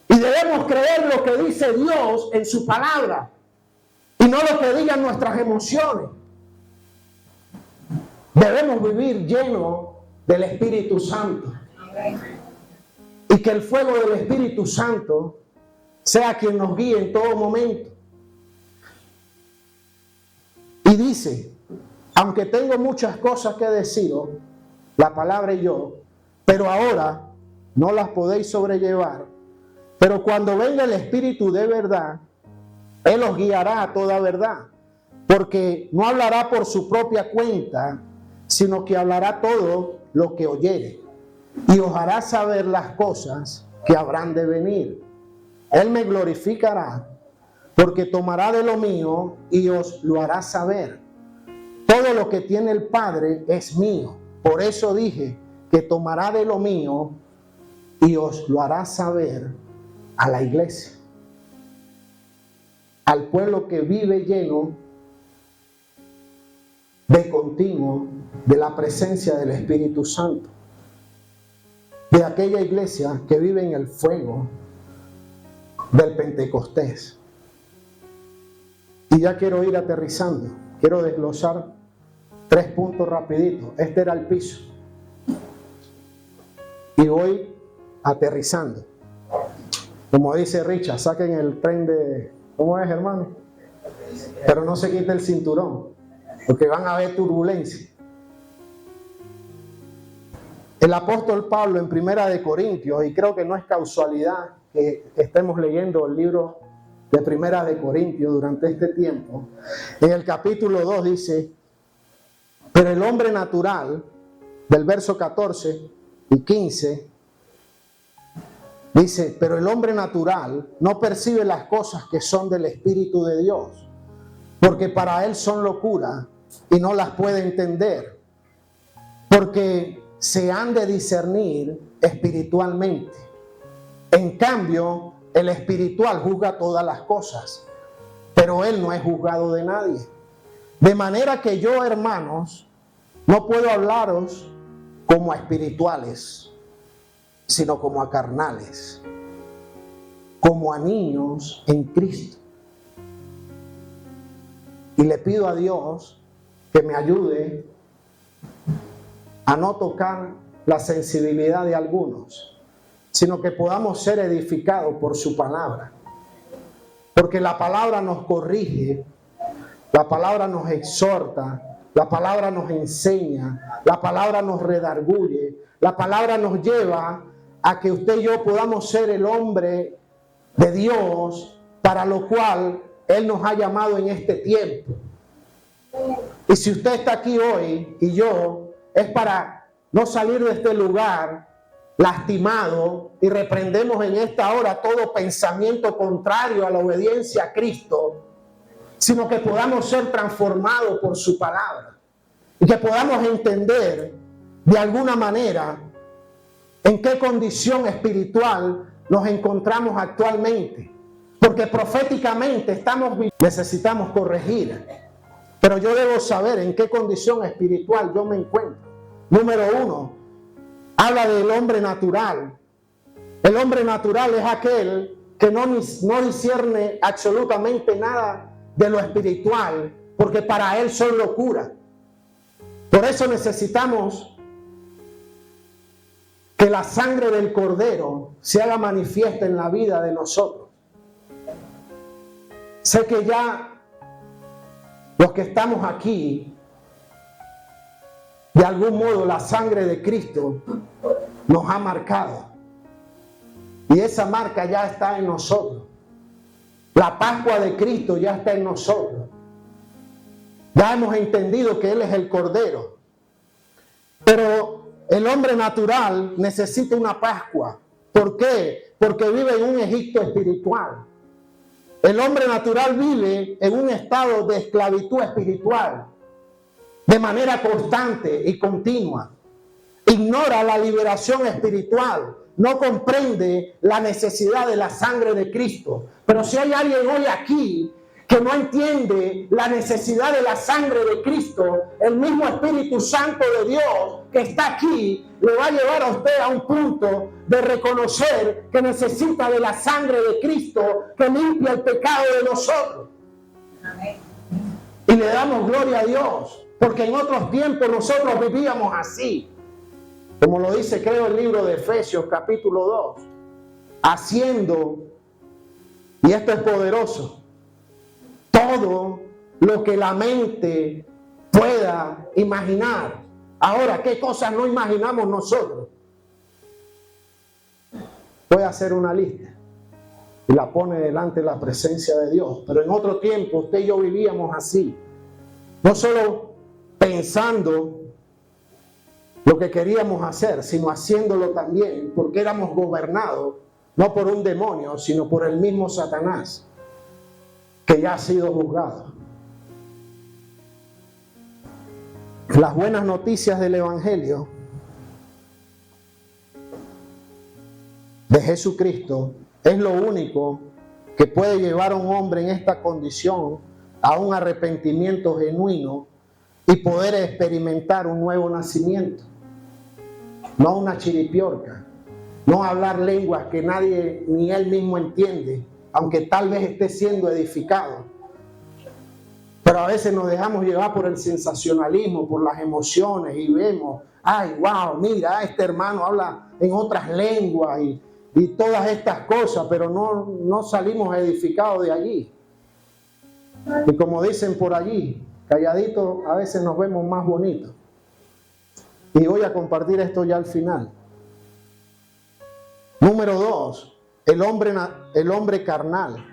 Y debemos creer lo que dice Dios en su palabra y no lo que digan nuestras emociones. Debemos vivir llenos del Espíritu Santo. Y que el fuego del Espíritu Santo sea quien nos guíe en todo momento. Y dice: aunque tengo muchas cosas que deciros, la palabra y yo, pero ahora no las podéis sobrellevar. Pero cuando venga el Espíritu de verdad, Él os guiará a toda verdad. Porque no hablará por su propia cuenta, sino que hablará todo lo que oyere, y os hará saber las cosas que habrán de venir. Él me glorificará, porque tomará de lo mío y os lo hará saber. Todo lo que tiene el Padre es mío. Por eso dije que tomará de lo mío y os lo hará saber a la iglesia, al pueblo que vive lleno de continuo de la presencia del Espíritu Santo, de aquella iglesia que vive en el fuego del Pentecostés. Y ya quiero ir aterrizando, quiero desglosar 3 puntos rapiditos. Este era el piso y voy aterrizando. Como dice Richard, saquen el tren de... ¿Cómo es, hermano? Pero no se quite el cinturón, porque van a haber turbulencia. El apóstol Pablo en Primera de Corintios, y creo que no es casualidad que estemos leyendo el libro de Primera de Corintios durante este tiempo, en el capítulo 2 dice: pero el hombre natural, del verso 14 y 15, dice: pero el hombre natural no percibe las cosas que son del Espíritu de Dios, porque para él son locura y no las puede entender, porque se han de discernir espiritualmente. En cambio, el espiritual juzga todas las cosas, pero él no es juzgado de nadie. De manera que yo, hermanos, no puedo hablaros como a espirituales, sino como a carnales, como a niños en Cristo. Y le pido a Dios que me ayude a no tocar la sensibilidad de algunos, sino que podamos ser edificados por su palabra. Porque la palabra nos corrige, la palabra nos exhorta, la palabra nos enseña, la palabra nos redarguye, la palabra nos lleva a que usted y yo podamos ser el hombre de Dios para lo cual Él nos ha llamado en este tiempo. Y si usted está aquí hoy y yo, es para no salir de este lugar lastimado, y reprendemos en esta hora todo pensamiento contrario a la obediencia a Cristo, sino que podamos ser transformados por su palabra y que podamos entender de alguna manera en qué condición espiritual nos encontramos actualmente, porque proféticamente necesitamos corregir, pero yo debo saber en qué condición espiritual yo me encuentro. Número 1, habla del hombre natural. El hombre natural es aquel que no discierne absolutamente nada de lo espiritual, porque para él son locura. Por eso necesitamos que la sangre del Cordero se haga manifiesta en la vida de nosotros. Sé que ya los que estamos aquí, de algún modo la sangre de Cristo nos ha marcado. Y esa marca ya está en nosotros. La Pascua de Cristo ya está en nosotros. Ya hemos entendido que Él es el Cordero. Pero el hombre natural necesita una Pascua. ¿Por qué? Porque vive en un Egipto espiritual. El hombre natural vive en un estado de esclavitud espiritual, de manera constante y continua. Ignora la liberación espiritual, no comprende la necesidad de la sangre de Cristo. Pero si hay alguien hoy aquí que no entiende la necesidad de la sangre de Cristo, el mismo Espíritu Santo de Dios que está aquí le va a llevar a usted a un punto de reconocer que necesita de la sangre de Cristo que limpia el pecado de nosotros. Amén. Y le damos gloria a Dios, porque en otros tiempos nosotros vivíamos así. Como lo dice, creo, el libro de Efesios capítulo 2, haciendo, y esto es poderoso, todo lo que la mente pueda imaginar. Ahora, ¿qué cosas no imaginamos nosotros? Voy a hacer una lista y la pone delante de la presencia de Dios. Pero en otro tiempo usted y yo vivíamos así, no solo pensando lo que queríamos hacer, sino haciéndolo también, porque éramos gobernados no por un demonio, sino por el mismo Satanás. que ya ha sido juzgado. Las buenas noticias del Evangelio de Jesucristo es lo único que puede llevar a un hombre en esta condición a un arrepentimiento genuino y poder experimentar un nuevo nacimiento. No una chiripiorca, no hablar lenguas que nadie ni él mismo entiende, aunque tal vez esté siendo edificado. Pero a veces nos dejamos llevar por el sensacionalismo, por las emociones y vemos, ay, wow, mira, este hermano habla en otras lenguas y todas estas cosas, pero no salimos edificados de allí. Y como dicen por allí, calladitos a veces nos vemos más bonitos. Y voy a compartir esto ya al final. Número 2, el hombre carnal.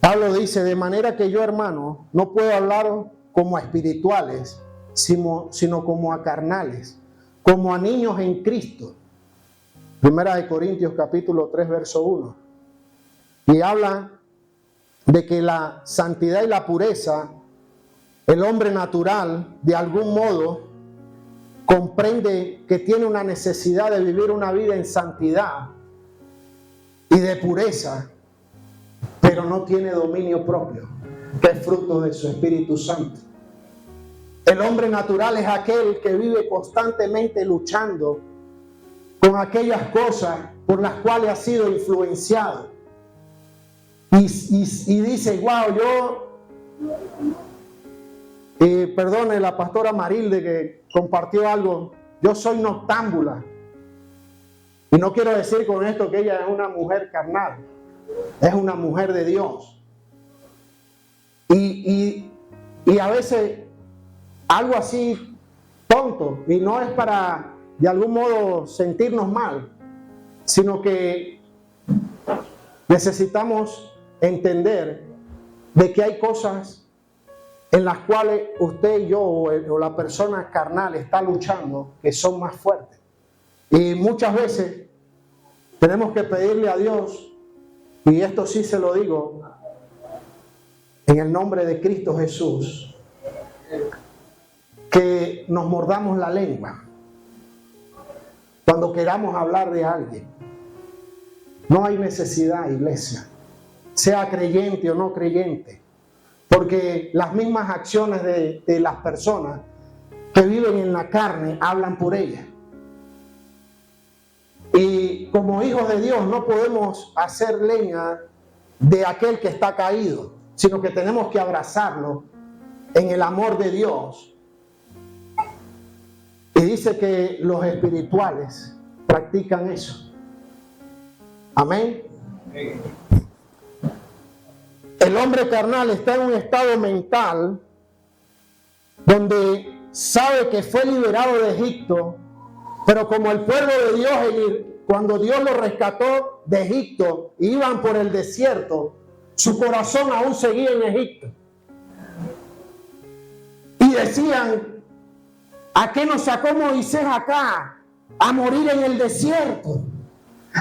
Pablo dice, de manera que yo, hermano, no puedo hablar como a espirituales, sino como a carnales, como a niños en Cristo. Primera de Corintios capítulo 3, verso 1. Y habla de que la santidad y la pureza, el hombre natural, de algún modo, comprende que tiene una necesidad de vivir una vida en santidad y de pureza, pero no tiene dominio propio, que es fruto de su Espíritu Santo. El hombre natural es aquel que vive constantemente luchando con aquellas cosas por las cuales ha sido influenciado. Y dice, wow, perdone la pastora Marilde que compartió algo, yo soy noctámbula. Y no quiero decir con esto que ella es una mujer carnal, es una mujer de Dios. Y a veces algo así tonto, y no es para de algún modo sentirnos mal, sino que necesitamos entender de que hay cosas en las cuales usted y yo o la persona carnal está luchando que son más fuertes. Y muchas veces tenemos que pedirle a Dios, y esto sí se lo digo, en el nombre de Cristo Jesús, que nos mordamos la lengua cuando queramos hablar de alguien. No hay necesidad, iglesia, sea creyente o no creyente, porque las mismas acciones de las personas que viven en la carne hablan por ellas. Y como hijos de Dios no podemos hacer leña de aquel que está caído, sino que tenemos que abrazarlo en el amor de Dios. Y dice que los espirituales practican eso. Amén. El hombre carnal está en un estado mental donde sabe que fue liberado de Egipto, pero como el pueblo de Dios, cuando Dios lo rescató de Egipto, iban por el desierto, su corazón aún seguía en Egipto. Y decían, ¿a qué nos sacó Moisés acá? A morir en el desierto.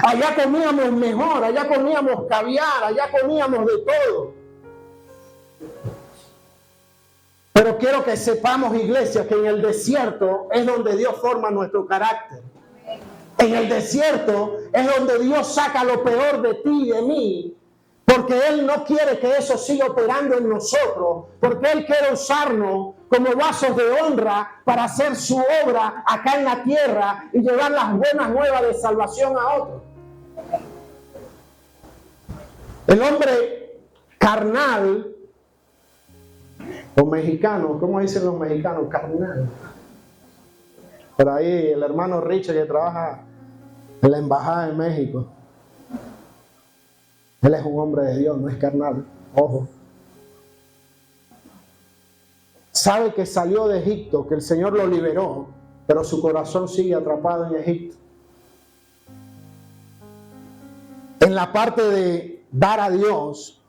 Allá comíamos mejor, allá comíamos caviar, allá comíamos de todo. Pero quiero que sepamos, iglesia, que en el desierto es donde Dios forma nuestro carácter. En el desierto es donde Dios saca lo peor de ti y de mí, porque Él no quiere que eso siga operando en nosotros, porque Él quiere usarnos como vasos de honra para hacer su obra acá en la tierra y llevar las buenas nuevas de salvación a otros. El hombre carnal, o mexicano, ¿cómo dicen los mexicanos? Carnal. Por ahí el hermano Richard, que trabaja en la embajada de México, él es un hombre de Dios, no es carnal, ojo. Sabe que salió de Egipto, que el Señor lo liberó, pero su corazón sigue atrapado en Egipto. En la parte de dar a Dios,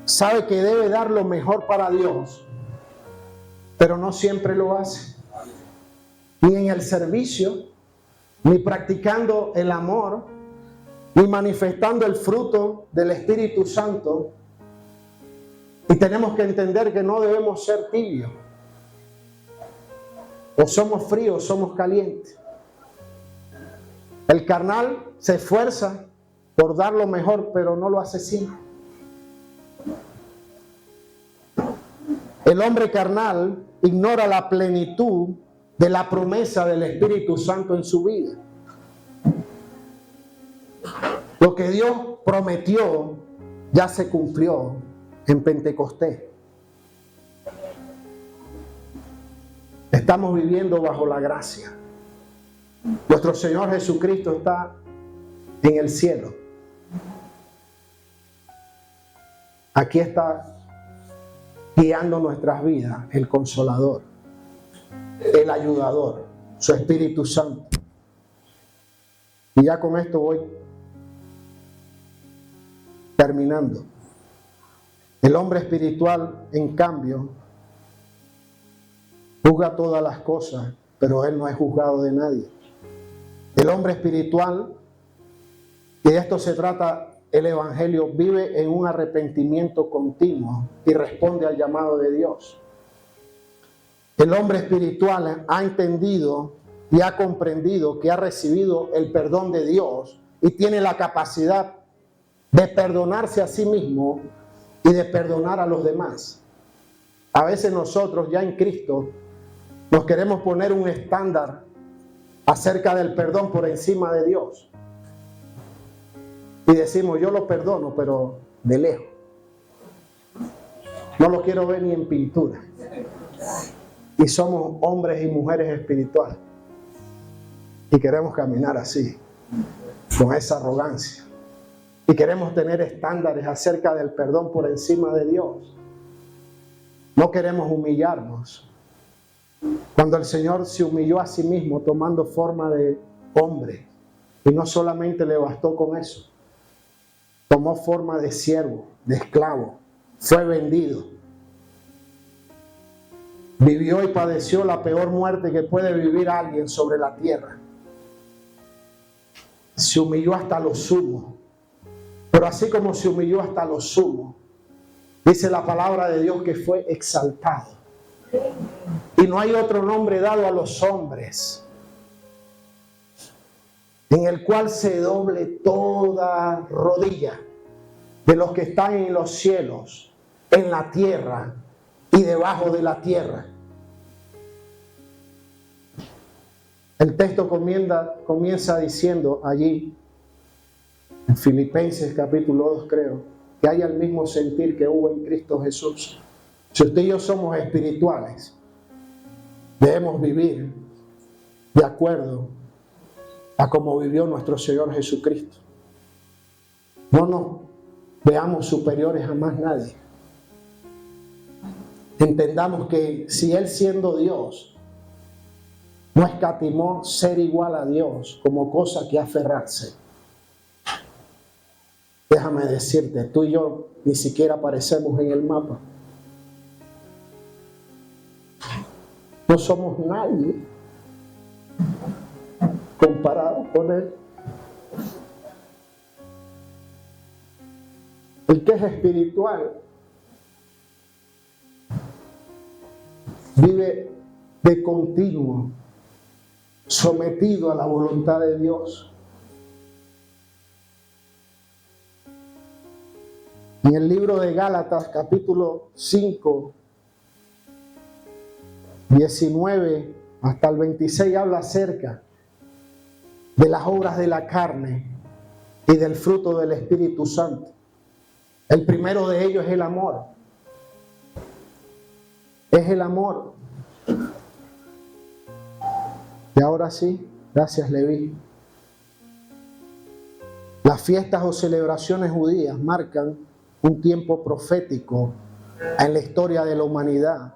sabe que debe dar lo mejor para Dios, pero no siempre lo hace. Y en el servicio, ni practicando el amor, ni manifestando el fruto del Espíritu Santo. Y tenemos que entender que no debemos ser tibios. O somos fríos o somos calientes. El carnal se esfuerza por dar lo mejor, pero no lo hace siempre. El hombre carnal ignora la plenitud de la promesa del Espíritu Santo en su vida. Lo que Dios prometió ya se cumplió en Pentecostés. Estamos viviendo bajo la gracia. Nuestro Señor Jesucristo está en el cielo. Aquí está guiando nuestras vidas el Consolador, el Ayudador, su Espíritu Santo. Y ya con esto voy terminando. El hombre espiritual, en cambio, juzga todas las cosas, pero él no es juzgado de nadie. El hombre espiritual, y de esto se trata el Evangelio, vive en un arrepentimiento continuo y responde al llamado de Dios. El hombre espiritual ha entendido y ha comprendido que ha recibido el perdón de Dios y tiene la capacidad de perdonarse a sí mismo y de perdonar a los demás. A veces nosotros ya en Cristo nos queremos poner un estándar acerca del perdón por encima de Dios. Y decimos, yo lo perdono, pero de lejos. No lo quiero ver ni en pintura. Y somos hombres y mujeres espirituales. Y queremos caminar así, con esa arrogancia. Y queremos tener estándares acerca del perdón por encima de Dios. No queremos humillarnos. Cuando el Señor se humilló a sí mismo tomando forma de hombre, y no solamente le bastó con eso, tomó forma de siervo, de esclavo, fue vendido, vivió y padeció la peor muerte que puede vivir alguien sobre la tierra. Se humilló hasta lo sumo, pero así como se humilló hasta lo sumo, dice la palabra de Dios que fue exaltado. Y no hay otro nombre dado a los hombres en el cual se doble toda rodilla de los que están en los cielos, en la tierra y debajo de la tierra. El texto comienza diciendo allí, en Filipenses capítulo 2 creo, que haya el mismo sentir que hubo en Cristo Jesús. Si usted y yo somos espirituales, debemos vivir de acuerdo a como vivió nuestro Señor Jesucristo. No nos veamos superiores a más nadie. Entendamos que si Él, siendo Dios, no escatimó ser igual a Dios como cosa que aferrarse, déjame decirte, tú y yo ni siquiera aparecemos en el mapa. No somos nadie comparado con Él. El que es espiritual vive de continuo sometido a la voluntad de Dios. En el libro de Gálatas, capítulo 5, 19 hasta el 26, habla acerca de las obras de la carne y del fruto del Espíritu Santo. El primero de ellos es el amor. Es el amor. Y ahora sí, gracias Leví. Las fiestas o celebraciones judías marcan un tiempo profético en la historia de la humanidad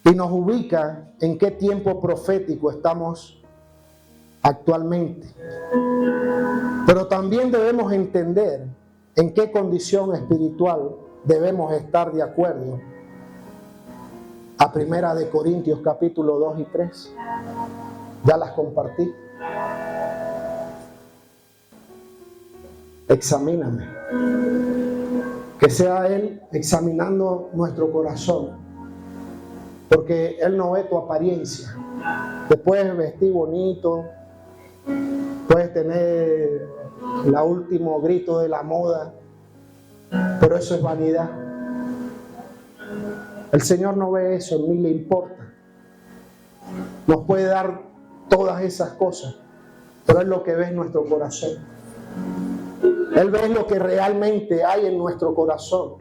y nos ubica en qué tiempo profético estamos actualmente. Pero también debemos entender en qué condición espiritual debemos estar de acuerdo a 1 Corintios capítulo 2 y 3. Ya las compartí. Examíname. Que sea Él examinando nuestro corazón. Porque Él no ve tu apariencia. Te puedes vestir bonito, puedes tener el último grito de la moda, pero eso es vanidad. El Señor no ve eso, ni le importa. Nos puede dar todas esas cosas, pero Él lo que ve es nuestro corazón. Él ve lo que realmente hay en nuestro corazón.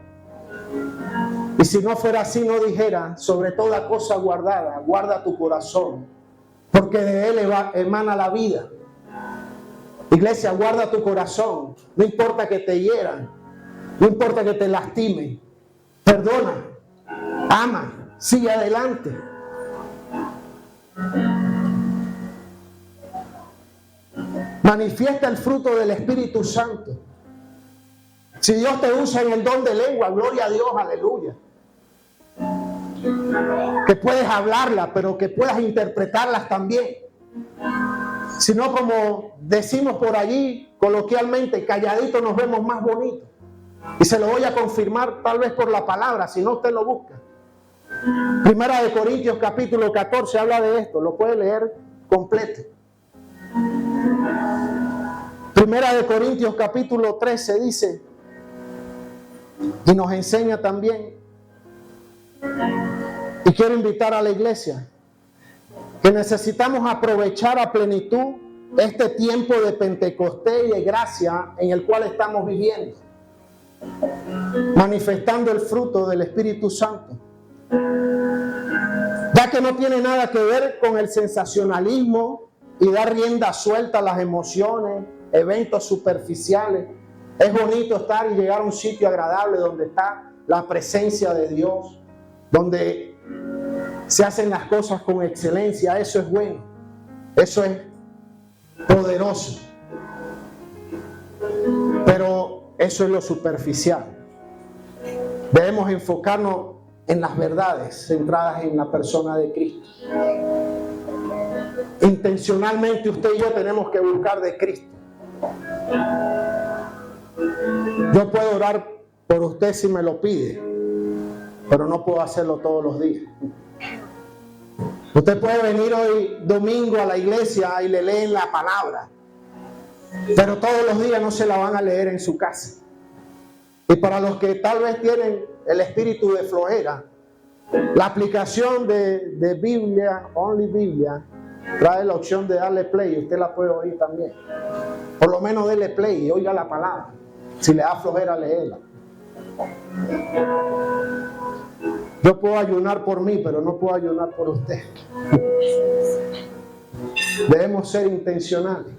Y si no fuera así, no dijera: sobre toda cosa guardada, guarda tu corazón, porque de él emana la vida. Iglesia, guarda tu corazón. No importa que te hieran, no importa que te lastimen. Perdona, ama, sigue adelante. Manifiesta el fruto del Espíritu Santo. Si Dios te usa en el don de lengua, gloria a Dios, aleluya. Que puedes hablarlas, pero que puedas interpretarlas también. Si no, como decimos por allí coloquialmente, calladito nos vemos más bonitos. Y se lo voy a confirmar tal vez por la palabra, si no usted lo busca. Primera de Corintios capítulo 14 habla de esto, lo puede leer completo. Primera de Corintios capítulo 13 dice, y nos enseña también, y quiero invitar a la iglesia, que necesitamos aprovechar a plenitud este tiempo de Pentecostés y de gracia en el cual estamos viviendo, manifestando el fruto del Espíritu Santo, ya que no tiene nada que ver con el sensacionalismo y dar rienda suelta a las emociones, eventos superficiales. Es bonito estar y llegar a un sitio agradable donde está la presencia de Dios, donde se hacen las cosas con excelencia. Eso es bueno, eso es poderoso, pero eso es lo superficial. Debemos enfocarnos en las verdades centradas en la persona de Cristo. Intencionalmente usted y yo tenemos que buscar de Cristo. Yo puedo orar por usted si me lo pide, pero no puedo hacerlo todos los días. Usted puede venir hoy domingo a la iglesia y le leen la palabra, pero todos los días no se la van a leer en su casa. Y para los que tal vez tienen el espíritu de flojera, la aplicación de Biblia, Only Biblia, trae la opción de darle play y usted la puede oír también. Por lo menos dele play y oiga la palabra, si le da flojera leerla. Yo puedo ayunar por mí, pero no puedo ayunar por usted. Debemos ser intencionales.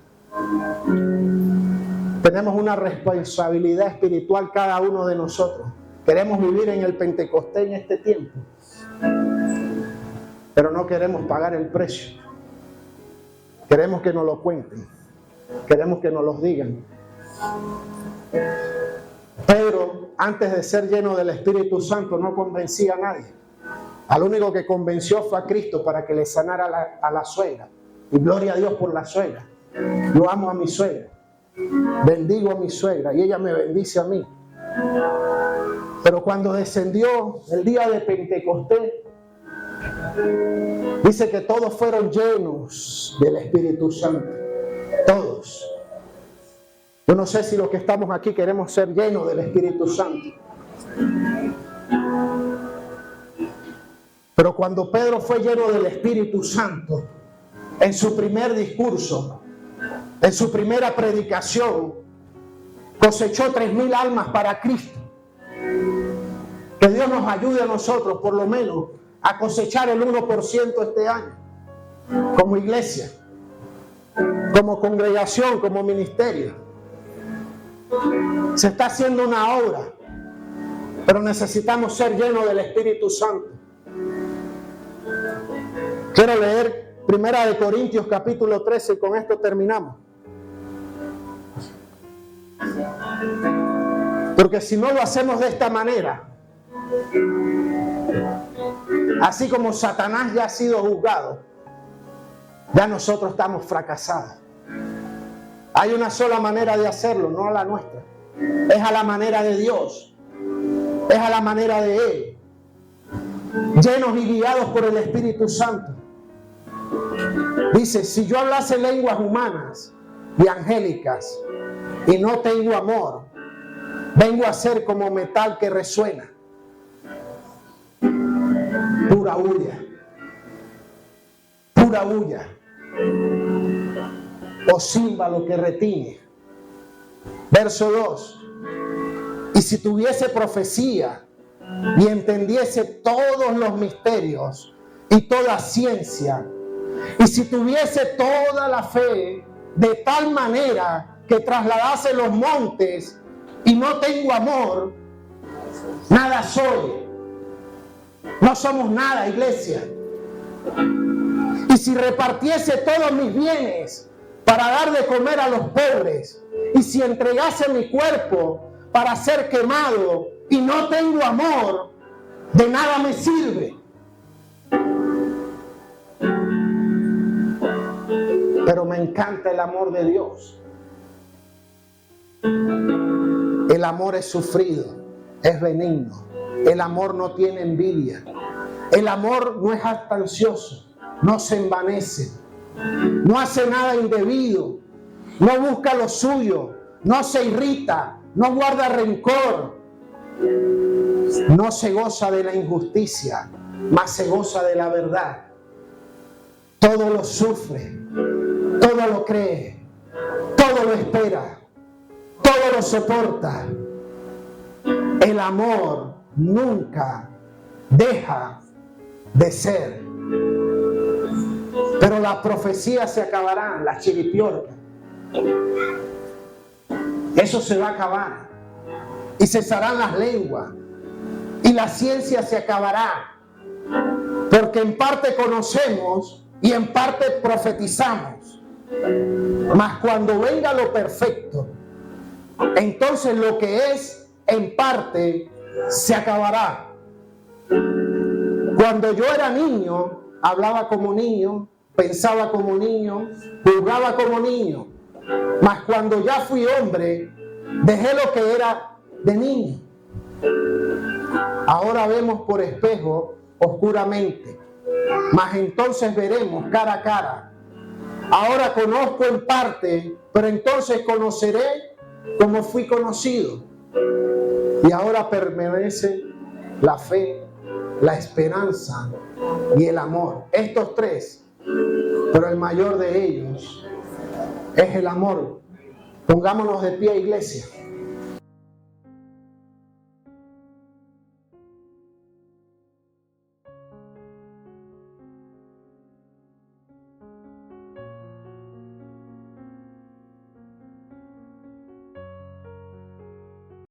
Tenemos una responsabilidad espiritual cada uno de nosotros. Queremos vivir en el Pentecostés en este tiempo, pero no queremos pagar el precio. Queremos que nos lo cuenten, queremos que nos lo digan. Pedro, antes de ser lleno del Espíritu Santo, no convencía a nadie. Al único que convenció fue a Cristo para que le sanara a la suegra. Y gloria a Dios por la suegra. Yo amo a mi suegra, bendigo a mi suegra y ella me bendice a mí. Pero cuando descendió el día de Pentecostés, dice que todos fueron llenos del Espíritu Santo. Todos. Yo no sé si los que estamos aquí queremos ser llenos del Espíritu Santo. Pero cuando Pedro fue lleno del Espíritu Santo, en su primer discurso, en su primera predicación, cosechó 3,000 almas para Cristo. Que Dios nos ayude a nosotros, por lo menos, a cosechar el 1% este año, como iglesia, como congregación, como ministerio. Se está haciendo una obra, pero necesitamos ser llenos del Espíritu Santo. Quiero leer Primera de Corintios capítulo 13 y con esto terminamos. Porque si no lo hacemos de esta manera, así como Satanás ya ha sido juzgado, ya nosotros estamos fracasados. Hay una sola manera de hacerlo, no a la nuestra. Es a la manera de Dios. Es a la manera de Él. Llenos y guiados por el Espíritu Santo. Dice, si yo hablase lenguas humanas y angélicas y no tengo amor, vengo a ser como metal que resuena. Pura bulla. Pura bulla. O címbalo que retiñe. Verso 2. Y si tuviese profecía y entendiese todos los misterios y toda ciencia, y si tuviese toda la fe de tal manera que trasladase los montes y no tengo amor, nada soy. No somos nada, iglesia. Y si repartiese todos mis bienes para dar de comer a los pobres, y si entregase mi cuerpo para ser quemado y no tengo amor, de nada me sirve. Pero me encanta el amor de Dios. El amor es sufrido, es benigno. El amor no tiene envidia. El amor no es jactancioso, no se envanece, no hace nada indebido, no busca lo suyo, no se irrita, no guarda rencor, no se goza de la injusticia, mas se goza de la verdad. Todo lo sufre, todo lo cree, todo lo espera, todo lo soporta. El amor nunca deja de ser. Pero las profecías se acabarán, las chiripiorcas. Eso se va a acabar. Y cesarán las lenguas. Y la ciencia se acabará. Porque en parte conocemos y en parte profetizamos. Mas cuando venga lo perfecto, entonces lo que es en parte se acabará. Cuando yo era niño, hablaba como niño, pensaba como niño, jugaba como niño. Mas cuando ya fui hombre, dejé lo que era de niño. Ahora vemos por espejo oscuramente, mas entonces veremos cara a cara. Ahora conozco en parte, pero entonces conoceré como fui conocido. Y ahora permanece la fe, la esperanza y el amor. Estos tres, pero el mayor de ellos es el amor. Pongámonos de pie, iglesia.